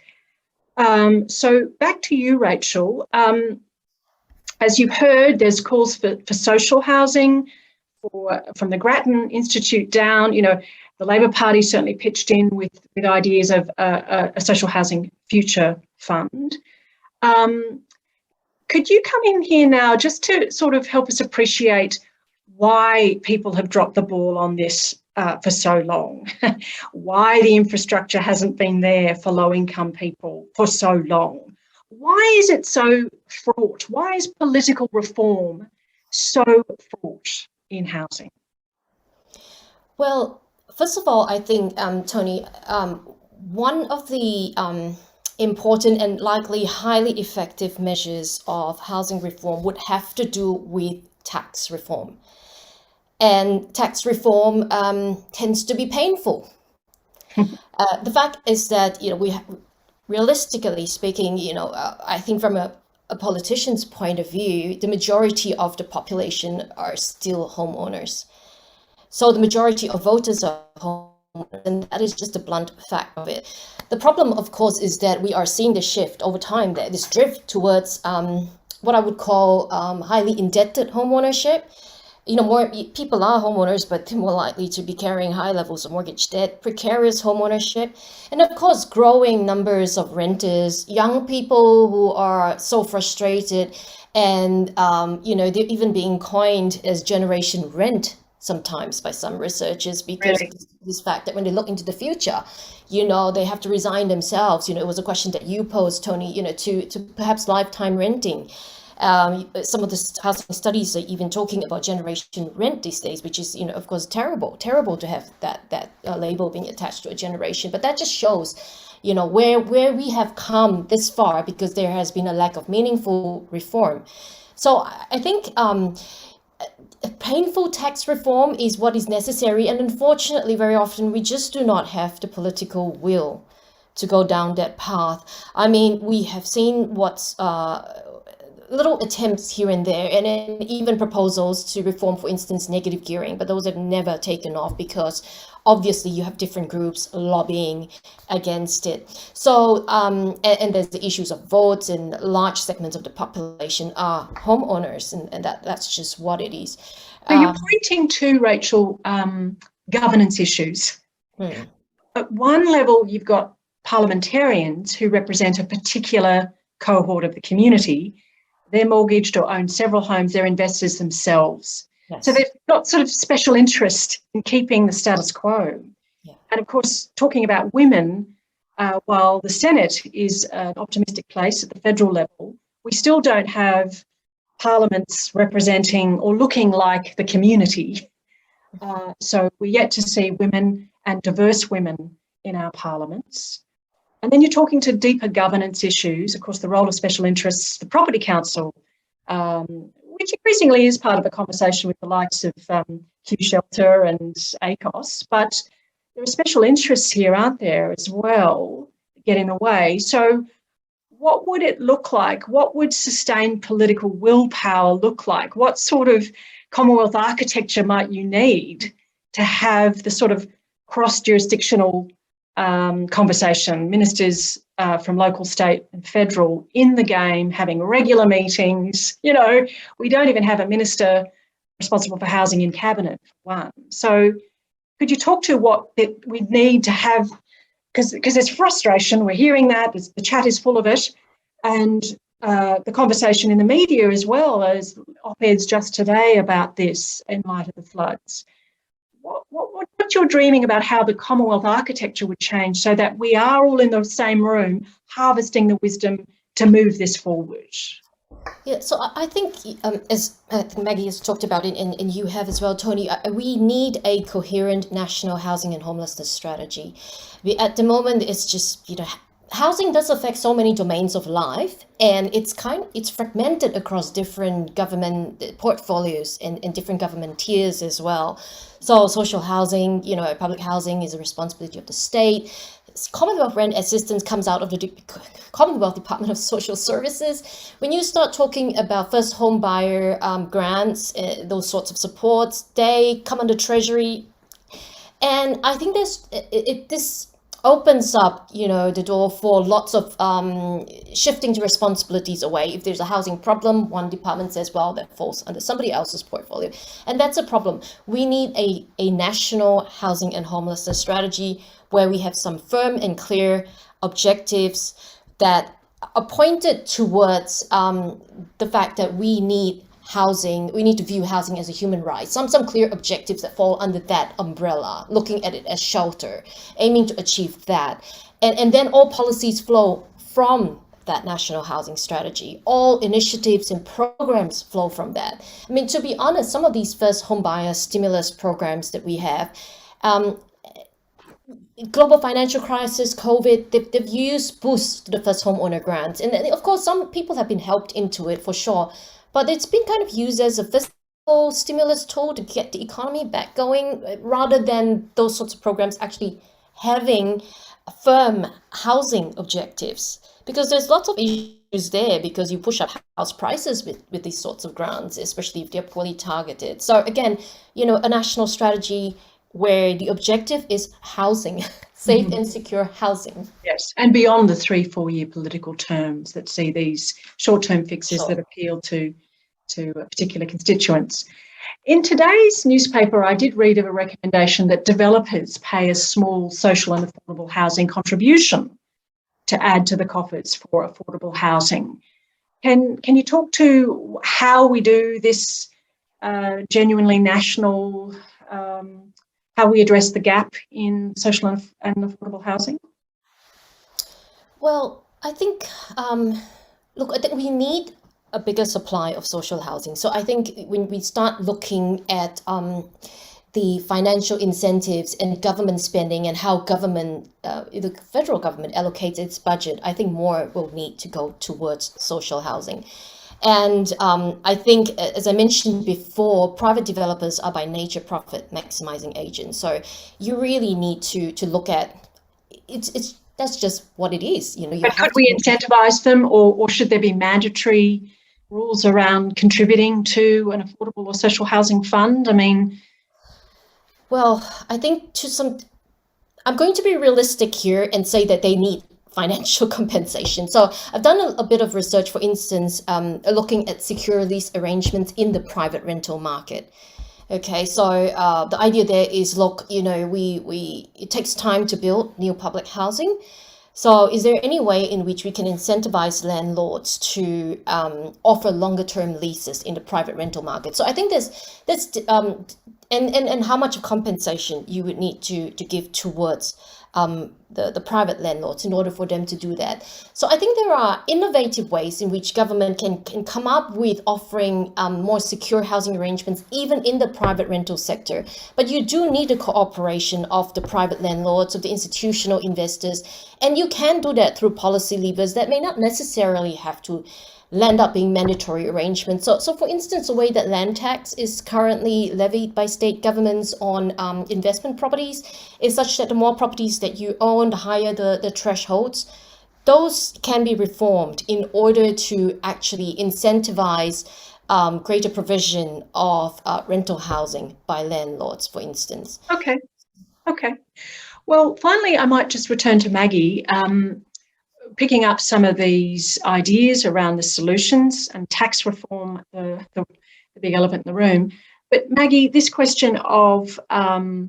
So back to you, Rachel. As you've heard, there's calls for social housing from the Grattan Institute down. You know, the Labor Party certainly pitched in with ideas of a social housing future fund. Could you come in here now just to sort of help us appreciate why people have dropped the ball on this for so long, why the infrastructure hasn't been there for low-income people for so long? Why is it so fraught? Why is political reform so fraught in housing? Well, first of all, I think, Tony, one of the important and likely highly effective measures of housing reform would have to do with tax reform. And tax reform tends to be painful. The fact is that, you know, we have, realistically speaking, you know, I think from a politician's point of view, the majority of the population are still homeowners. So the majority of voters are homeowners, and that is just a blunt fact of it. The problem, of course, is that we are seeing the shift over time, that this drift towards what I would call highly indebted homeownership. You know, more people are homeowners, but they're more likely to be carrying high levels of mortgage debt, precarious homeownership, and of course, growing numbers of renters, young people who are so frustrated, and you know, they're even being coined as generation rent sometimes by some researchers, because of this fact that when they look into the future, you know, they have to resign themselves. You know, it was a question that you posed, Tony, you know, to perhaps lifetime renting. Some of the housing studies are even talking about generation rent these days, which is, you know, of course, terrible to have that label being attached to a generation. But that just shows, you know, where we have come this far, because there has been a lack of meaningful reform. So I think painful tax reform is what is necessary. And unfortunately, very often we just do not have the political will to go down that path. I mean, we have seen what's little attempts here and there, and then even proposals to reform, for instance, negative gearing, but those have never taken off, because obviously you have different groups lobbying against it. So, and there's the issues of votes, and large segments of the population are homeowners, and that's just what it is. So you're pointing to, Rachel, governance issues. At one level, you've got parliamentarians who represent a particular cohort of the community. They're mortgaged or own several homes, they're investors themselves. Yes. So they've got sort of special interest in keeping the status quo. Yeah. And of course, talking about women, while the Senate is an optimistic place at the federal level, we still don't have parliaments representing or looking like the community. So we're yet to see women and diverse women in our parliaments. And then you're talking to deeper governance issues, of course, the role of special interests, the Property Council, which increasingly is part of a conversation with the likes of Q Shelter and ACOS. But there are special interests here, aren't there, as well, that get in the way. So what would it look like? What would sustained political willpower look like? What sort of Commonwealth architecture might you need to have the sort of cross-jurisdictional conversation. Ministers from local, state and federal in the game, having regular meetings. You know, we don't even have a minister responsible for housing in cabinet, for one. So could you talk to what that we need to have, because there's frustration, we're hearing that, the chat is full of it, and the conversation in the media as well, as op-eds just today about this in light of the floods. What you're dreaming about how the Commonwealth architecture would change so that we are all in the same room harvesting the wisdom to move this forward? Yeah, so I think, as I think Maggie has talked about it, and you have as well, Tony, we need a coherent national housing and homelessness strategy. At the moment, it's just, housing does affect so many domains of life, and it's fragmented across different government portfolios and different government tiers as well. So social housing, public housing is a responsibility of the state. Commonwealth rent assistance comes out of the Commonwealth Department of Social Services. When you start talking about first home buyer grants, those sorts of supports, they come under Treasury. And I think this opens up, the door for lots of shifting the responsibilities away. If there's a housing problem, one department says, well, that falls under somebody else's portfolio. And that's a problem. We need a national housing and homelessness strategy where we have some firm and clear objectives that are pointed towards the fact that we need housing, we need to view housing as a human right. Some clear objectives that fall under that umbrella, looking at it as shelter, aiming to achieve that. And then all policies flow from that national housing strategy. All initiatives and programs flow from that. I mean, to be honest, some of these first home buyer stimulus programs that we have, global financial crisis, COVID, they've used boosts to the first homeowner grants. And of course, some people have been helped into it for sure, but it's been kind of used as a fiscal stimulus tool to get the economy back going, rather than those sorts of programs actually having firm housing objectives. Because there's lots of issues there, because you push up house prices with these sorts of grants, especially if they're poorly targeted. So again, a national strategy where the objective is housing, safe and secure housing. Yes, and beyond the 3-4 year political terms that see these short-term fixes that appeal to particular constituents. In today's newspaper, I did read of a recommendation that developers pay a small social and affordable housing contribution to add to the coffers for affordable housing. Can you talk to how we do this genuinely national, how we address the gap in social and affordable housing? Well, I think, I think we need a bigger supply of social housing. So I think when we start looking at the financial incentives and government spending and how the federal government allocates its budget, I think more will need to go towards social housing. And I think, as I mentioned before, private developers are by nature profit maximizing agents. So you really need to look at it's that's just what it is. But could we incentivize them, or should there be mandatory rules around contributing to an affordable or social housing fund? I mean, well, I think I'm going to be realistic here and say that they need financial compensation. So I've done a bit of research, for instance, looking at secure lease arrangements in the private rental market. Okay, so the idea there is, look, it takes time to build new public housing. So is there any way in which we can incentivize landlords to offer longer term leases in the private rental market? So I think that's and how much of compensation you would need to give towards the private landlords in order for them to do that. So I think there are innovative ways in which government can come up with offering more secure housing arrangements, even in the private rental sector. But you do need the cooperation of the private landlords, of the institutional investors, and you can do that through policy levers that may not necessarily have to land up being mandatory arrangements. So for instance, the way that land tax is currently levied by state governments on investment properties is such that the more properties that you own, the higher the thresholds. Those can be reformed in order to actually incentivize greater provision of rental housing by landlords, for instance. Okay. Well, finally, I might just return to Maggie, picking up some of these ideas around the solutions and tax reform, the big elephant in the room. But Maggie, this question of, I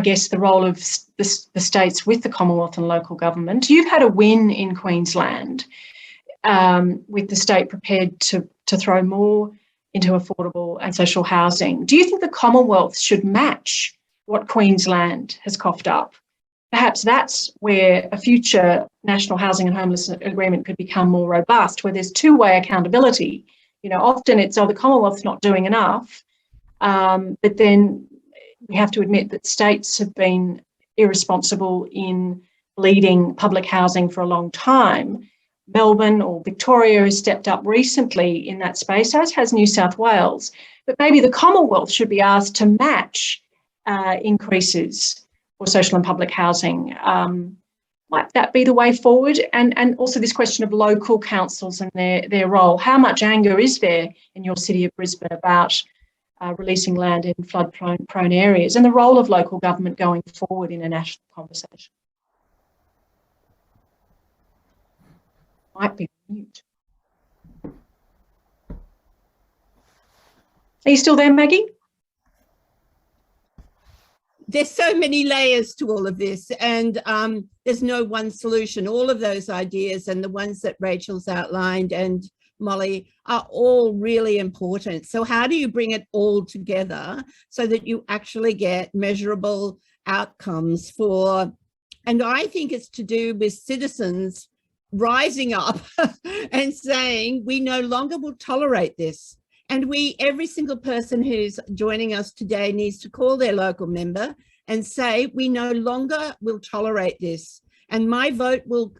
guess, the role of the states with the Commonwealth and local government. You've had a win in Queensland with the state prepared to throw more into affordable and social housing. Do you think the Commonwealth should match what Queensland has coughed up? Perhaps that's where a future national housing and homelessness agreement could become more robust, where there's two-way accountability. You know, often it's, oh, the Commonwealth's not doing enough, but then we have to admit that states have been irresponsible in leading public housing for a long time. Melbourne or Victoria has stepped up recently in that space, as has New South Wales. But maybe the Commonwealth should be asked to match increases for social and public housing. Might that be the way forward? And also this question of local councils and their role. How much anger is there in your city of Brisbane about releasing land in flood-prone areas, and the role of local government going forward in a national conversation? Might be mute. Are you still there, Maggie? There's so many layers to all of this, and there's no one solution. All of those ideas and the ones that Rachel's outlined and Molly are all really important. So how do you bring it all together so that you actually get measurable outcomes for, and I think it's to do with citizens rising up and saying, we no longer will tolerate this. And every single person who's joining us today needs to call their local member and say, we no longer will tolerate this. And my vote will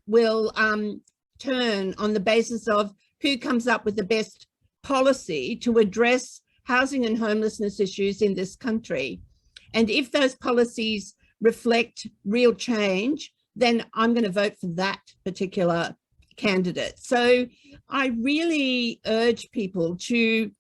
turn on the basis of who comes up with the best policy to address housing and homelessness issues in this country. And if those policies reflect real change, then I'm going to vote for that particular candidate. So I really urge people to,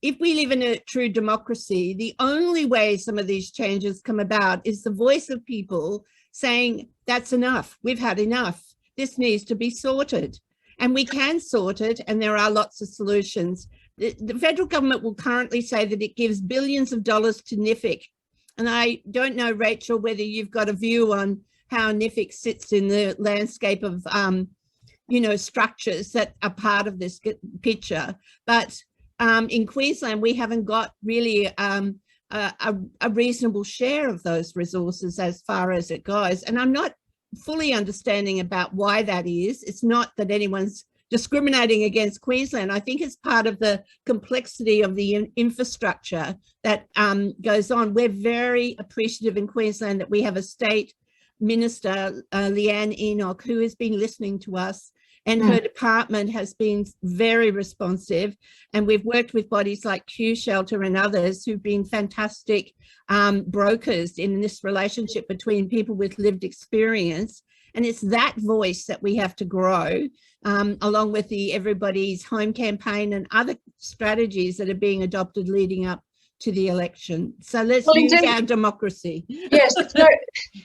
if we live in a true democracy, the only way some of these changes come about is the voice of people saying, that's enough, we've had enough, this needs to be sorted. And we can sort it, and there are lots of solutions. The federal government will currently say that it gives billions of dollars to NIFIC. And I don't know, Rachel, whether you've got a view on how NIFIC sits in the landscape of, you know, structures that are part of this picture. But in Queensland, we haven't got really a reasonable share of those resources as far as it goes. And I'm not fully understanding about why that is. It's not that anyone's discriminating against Queensland. I think it's part of the complexity of the infrastructure that goes on. We're very appreciative in Queensland that we have a state minister, Leanne Enoch, who has been listening to us, and her department has been very responsive. And we've worked with bodies like Q Shelter and others who've been fantastic brokers in this relationship between people with lived experience. And it's that voice that we have to grow, along with the Everybody's Home campaign and other strategies that are being adopted leading up to the election. So let's use our democracy. Yes,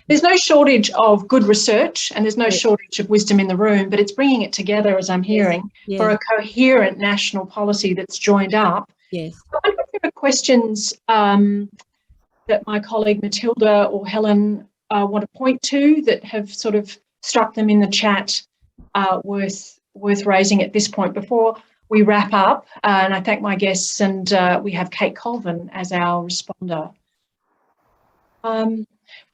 there's no shortage of good research, and there's no shortage of wisdom in the room, but it's bringing it together, as I'm hearing, for a coherent national policy that's joined up. Yes. I wonder if there are questions that my colleague Matilda or Helen want to point to that have sort of struck them in the chat worth raising at this point before we wrap up. And I thank my guests, and we have Kate Colvin as our responder. We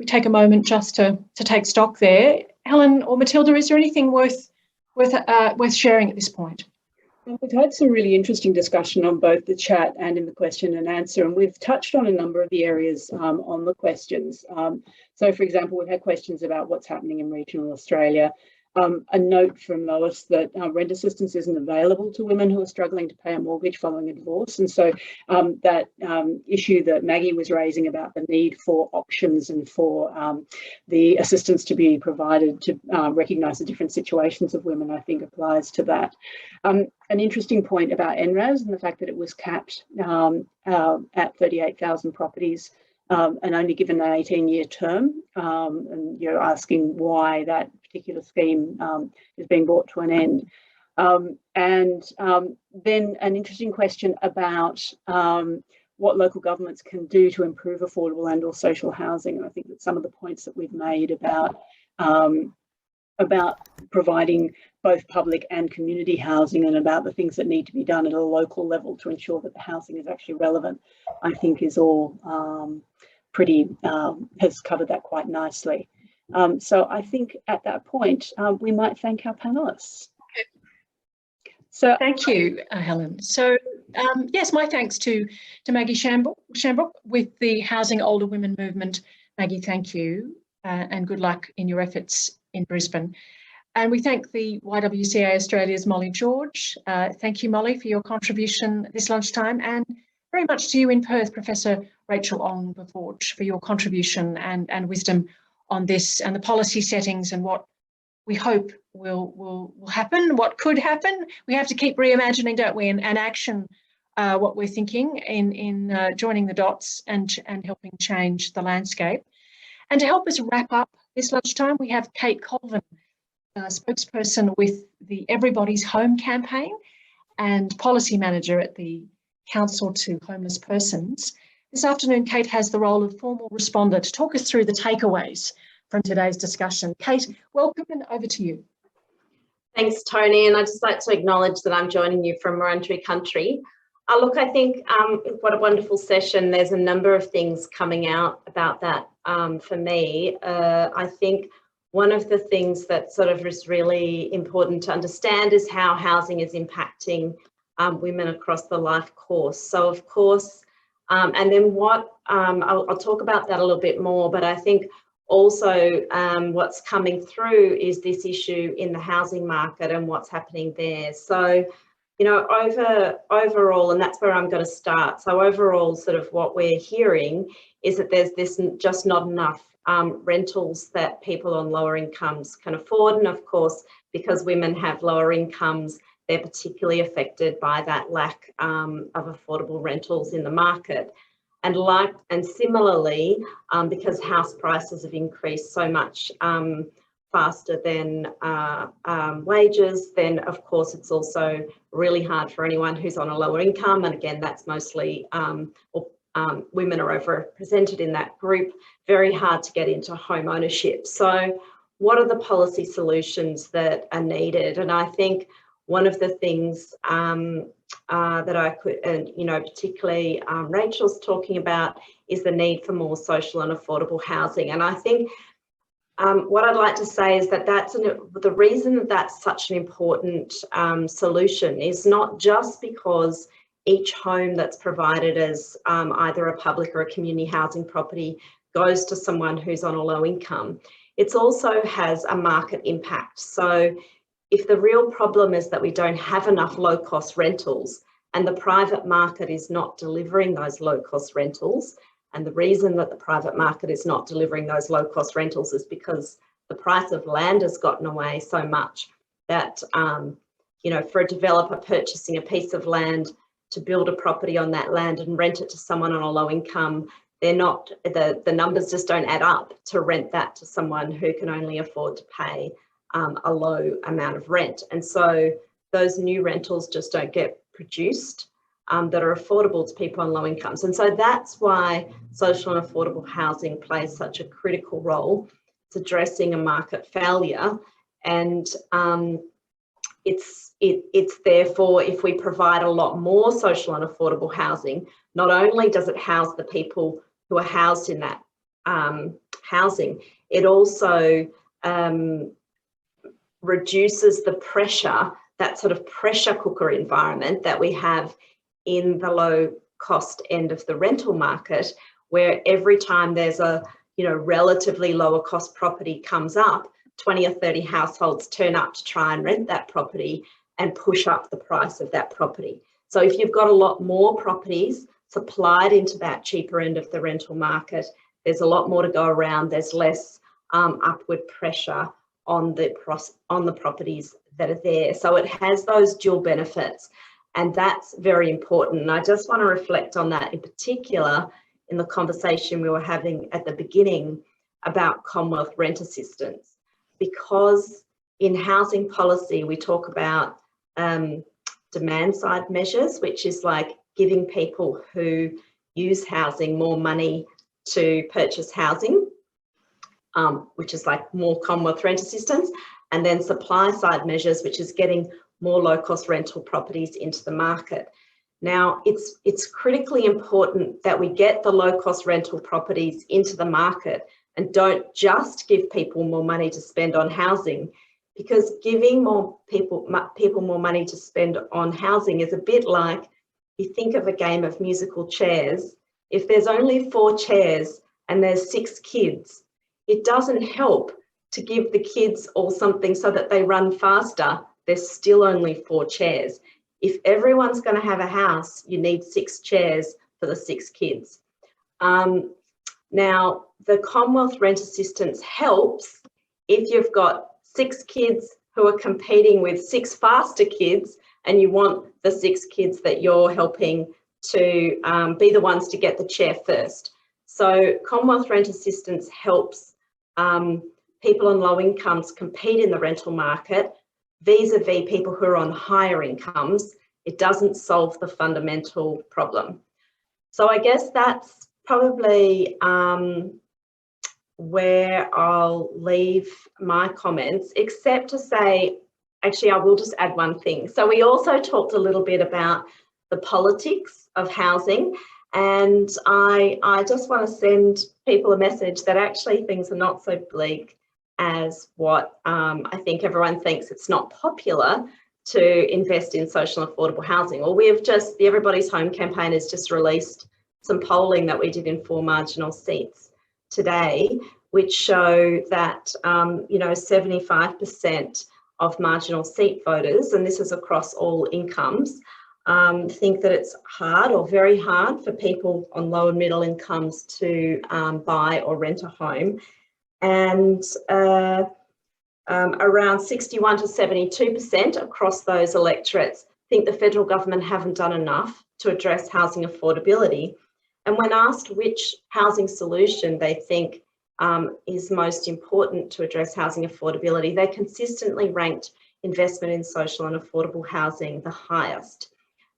take a moment just to take stock there. Helen or Matilda, is there anything worth sharing at this point? We've had some really interesting discussion on both the chat and in the question and answer, and we've touched on a number of the areas on the questions. So, for example, we've had questions about what's happening in regional Australia. A note from Lois that rent assistance isn't available to women who are struggling to pay a mortgage following a divorce. And so that issue that Maggie was raising about the need for options and for the assistance to be provided to recognise the different situations of women, I think applies to that. An interesting point about NRAS and the fact that it was capped at 38,000 properties and only given an 18-year term, and you're asking why that particular scheme is being brought to an end. Then an interesting question about what local governments can do to improve affordable and/or social housing. And I think that some of the points that we've made about providing both public and community housing, and about the things that need to be done at a local level to ensure that the housing is actually relevant, I think is all has covered that quite nicely. So I think at that point, we might thank our panellists. So thank you, Helen. So yes, my thanks to Maggie Shambrook with the Housing Older Women movement. Maggie, thank you, and good luck in your efforts in Brisbane. And we thank the Ywca Australia's Molly George. Thank you, Molly, for your contribution this lunchtime, and very much to you in Perth, Professor Rachel Ong ViforJ, for your contribution and wisdom on this and the policy settings and what we hope will happen, what could happen. We have to keep reimagining, don't we, and action what we're thinking in joining the dots and helping change the landscape. And to help us wrap up this lunchtime, we have Kate Colvin, spokesperson with the Everybody's Home campaign and policy manager at the Council to Homeless Persons. This afternoon, Kate has the role of formal responder to talk us through the takeaways from today's discussion. Kate, welcome, and over to you. Thanks, Tony, and I'd just like to acknowledge that I'm joining you from Wurundjeri country. Look, I think what a wonderful session. There's a number of things coming out about that for me. I think one of the things that sort of is really important to understand is how housing is impacting women across the life course. So, of course, and then what, I'll talk about that a little bit more, but I think also what's coming through is this issue in the housing market and what's happening there. So, you know, overall, and that's where I'm going to start. So overall, sort of what we're hearing is that there's just not enough rentals that people on lower incomes can afford. And of course, because women have lower incomes, they're particularly affected by that lack of affordable rentals in the market. And similarly, because house prices have increased so much faster than wages, then of course it's also really hard for anyone who's on a lower income. And again, that's mostly women are overrepresented in that group, very hard to get into home ownership. So what are the policy solutions that are needed? And I think one of the things that I could, you know, particularly Rachel's talking about is the need for more social and affordable housing. And I think what I'd like to say is that the reason that that's such an important solution is not just because each home that's provided as either a public or a community housing property goes to someone who's on a low income. It also has a market impact. So if the real problem is that we don't have enough low-cost rentals and the private market is not delivering those low-cost rentals, and the reason that the private market is not delivering those low-cost rentals is because the price of land has gotten away so much that, you know, for a developer purchasing a piece of land to build a property on that land and rent it to someone on a low income, they're not, the numbers just don't add up to rent that to someone who can only afford to pay a low amount of rent. And so those new rentals just don't get produced that are affordable to people on low incomes. And so that's why social and affordable housing plays such a critical role. It's addressing a market failure, and it's therefore, if we provide a lot more social and affordable housing, not only does it house the people who are housed in that housing, it also reduces the pressure, that sort of pressure cooker environment that we have in the low cost end of the rental market, where every time there's a, you know, relatively lower cost property comes up, 20 or 30 households turn up to try and rent that property and push up the price of that property. So if you've got a lot more properties supplied into that cheaper end of the rental market, there's a lot more to go around. There's less upward pressure on the properties that are there. So it has those dual benefits, and that's very important. And I just want to reflect on that in particular in the conversation we were having at the beginning about Commonwealth rent assistance, because in housing policy we talk about demand side measures, which is like giving people who use housing more money to purchase housing, which is like more Commonwealth rent assistance, and then supply side measures, which is getting more low cost rental properties into the market. Now, it's critically important that we get the low cost rental properties into the market and don't just give people more money to spend on housing, because giving more people more money to spend on housing is a bit like, you think of a game of musical chairs. If there's only 4 chairs and there's 6 kids, it doesn't help to give the kids all something so that they run faster. There's still only 4 chairs. If everyone's going to have a house, you need 6 chairs for the 6 kids. Now, the Commonwealth rent assistance helps if you've got 6 kids who are competing with 6 faster kids, and you want the 6 kids that you're helping to be the ones to get the chair first. So Commonwealth rent assistance helps people on low incomes compete in the rental market vis-a-vis people who are on higher incomes. It doesn't solve the fundamental problem. So I guess that's probably where I'll leave my comments, except to say, actually, I will just add one thing. So we also talked a little bit about the politics of housing, and I just want to send people a message that actually things are not so bleak as what I think everyone thinks. It's not popular to invest in social and affordable housing. Well, the Everybody's Home campaign has just released some polling that we did in 4 marginal seats today, which show that 75% of marginal seat voters, and this is across all incomes, think that it's hard or very hard for people on low and middle incomes to buy or rent a home. And around 61 to 72% across those electorates think the federal government haven't done enough to address housing affordability. And when asked which housing solution they think is most important to address housing affordability, they consistently ranked investment in social and affordable housing the highest,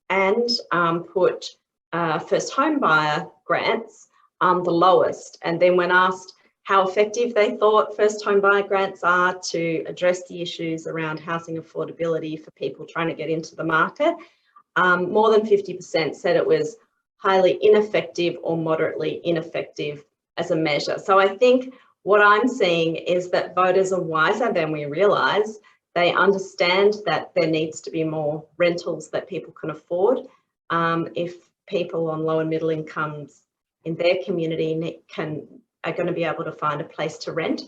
and put first home buyer grants the lowest. And then when asked how effective they thought first home buyer grants are to address the issues around housing affordability for people trying to get into the market, more than 50% said it was highly ineffective or moderately ineffective as a measure. So I think what I'm seeing is that voters are wiser than we realise. They understand that there needs to be more rentals that people can afford. If people on low and middle incomes in their community are going to be able to find a place to rent,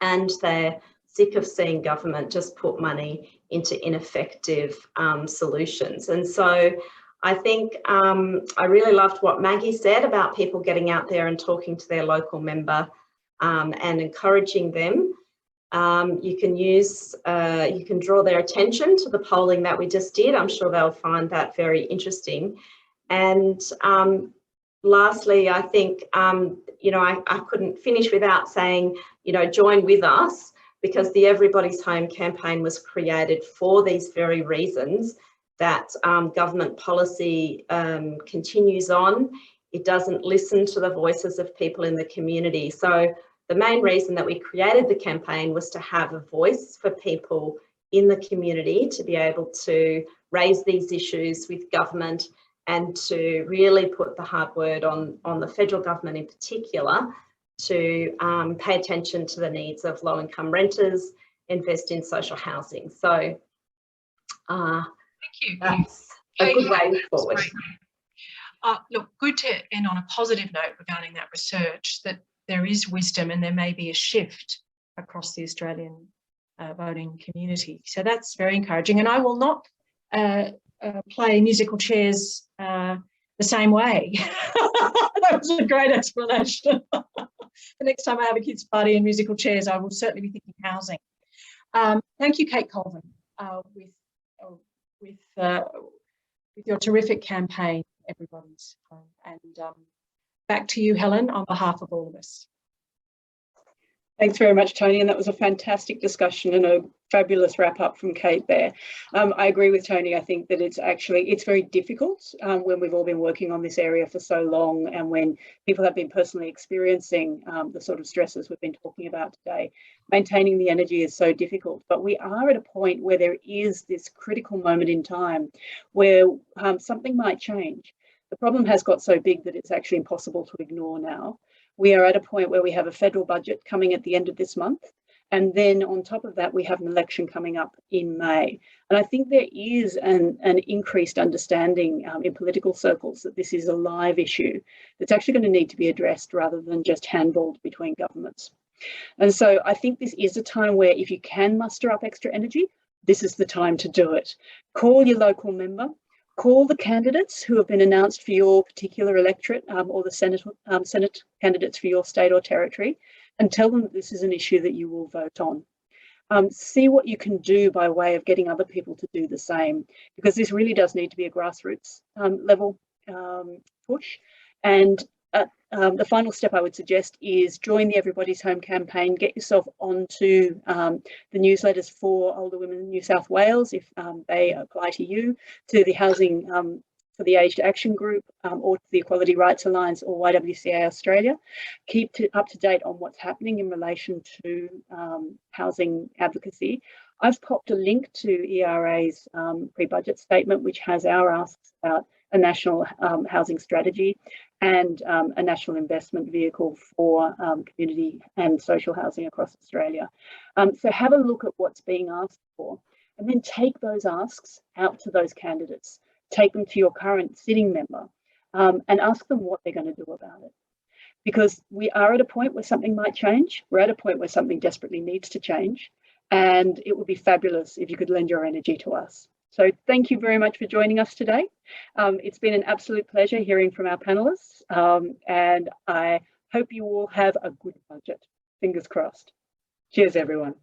and they're sick of seeing government just put money into ineffective solutions. And so I think I really loved what Maggie said about people getting out there and talking to their local member and encouraging them. You can draw their attention to the polling that we just did. I'm sure they'll find that very interesting. And lastly, I think, I couldn't finish without saying, join with us, because the Everybody's Home campaign was created for these very reasons, that government policy continues on. It doesn't listen to the voices of people in the community. So the main reason that we created the campaign was to have a voice for people in the community to be able to raise these issues with government, and to really put the hard word on the federal government in particular to pay attention to the needs of low-income renters, invest in social housing. So thank you. That's a good way forward. Look, good to end on a positive note regarding that research, that there is wisdom and there may be a shift across the Australian voting community. So that's very encouraging. And I will not play musical chairs the same way. That was a great explanation. The next time I have a kids' party and musical chairs, I will certainly be thinking housing. Thank you, Kate Colvin, with your terrific campaign, Everybody's Home. And back to you, Helen, on behalf of all of us. Thanks very much, Tony, and that was a fantastic discussion and a fabulous wrap up from Kate there. I agree with Tony. I think that it's very difficult when we've all been working on this area for so long, and when people have been personally experiencing the sort of stresses we've been talking about today. Maintaining the energy is so difficult, but we are at a point where there is this critical moment in time where something might change. The problem has got so big that it's actually impossible to ignore now. We are at a point where we have a federal budget coming at the end of this month. And then on top of that, we have an election coming up in May. And I think there is an increased understanding in political circles that this is a live issue that's actually going to need to be addressed rather than just handballed between governments. And so I think this is a time where if you can muster up extra energy, this is the time to do it. Call your local member. Call the candidates who have been announced for your particular electorate or the Senate candidates for your state or territory, and tell them that this is an issue that you will vote on. See what you can do by way of getting other people to do the same, because this really does need to be a grassroots level push. And the final step I would suggest is join the Everybody's Home campaign. Get yourself onto the newsletters for older women in New South Wales if they apply to you, to the Housing for the Aged Action Group or to the Equality Rights Alliance or Ywca Australia. Keep up to date on what's happening in relation to housing advocacy. I've popped a link to ERA's pre-budget statement, which has our asks about a national housing strategy and a national investment vehicle for community and social housing across Australia. So have a look at what's being asked for, and then take those asks out to those candidates. Take them to your current sitting member and ask them what they're going to do about it. Because we are at a point where something might change. We're at a point where something desperately needs to change. And it would be fabulous if you could lend your energy to us. So thank you very much for joining us today. It's been an absolute pleasure hearing from our panellists, and I hope you all have a good budget. Fingers crossed. Cheers, everyone.